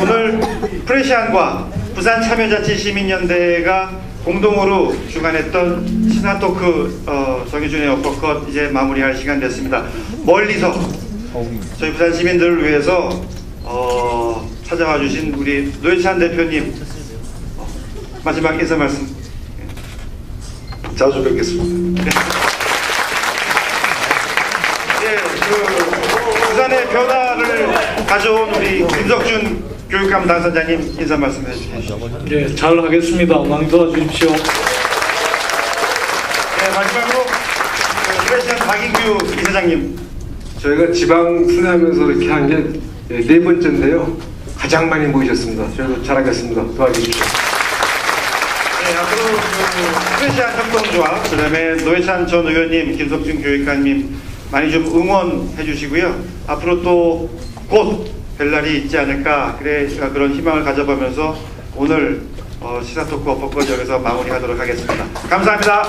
오늘 프레시안과 부산 참여자치 시민연대가 공동으로 주관했던 신화토크 정의준의 어퍼컷 이제 마무리할 시간 됐습니다. 멀리서 저희 부산 시민들을 위해서 찾아와 주신 우리 노회찬 대표님 마지막 인사 말씀. 자주 뵙겠습니다. 부산의 변화를 가져온 우리 김석준 교육감 당선자님 인사 말씀해 주시죠. 예, 잘 하겠습니다. 많이 도와주십시오. 네, 마지막으로 프레시안 박인규 이사장님. 저희가 지방 순회하면서 이렇게 한 게 네 번째인데요. 가장 많이 모이셨습니다. 저희도 잘하겠습니다. 도와주십시오. 네, 앞으로 프레시안 협동조합, 그 다음에 노회찬 전 의원님, 김석준 교육감님 많이 좀 응원해 주시고요. 앞으로 또 곧 될 날이 있지 않을까, 그런 희망을 가져보면서 오늘 시사토크 어퍼컷 여기서 마무리하도록 하겠습니다. 감사합니다.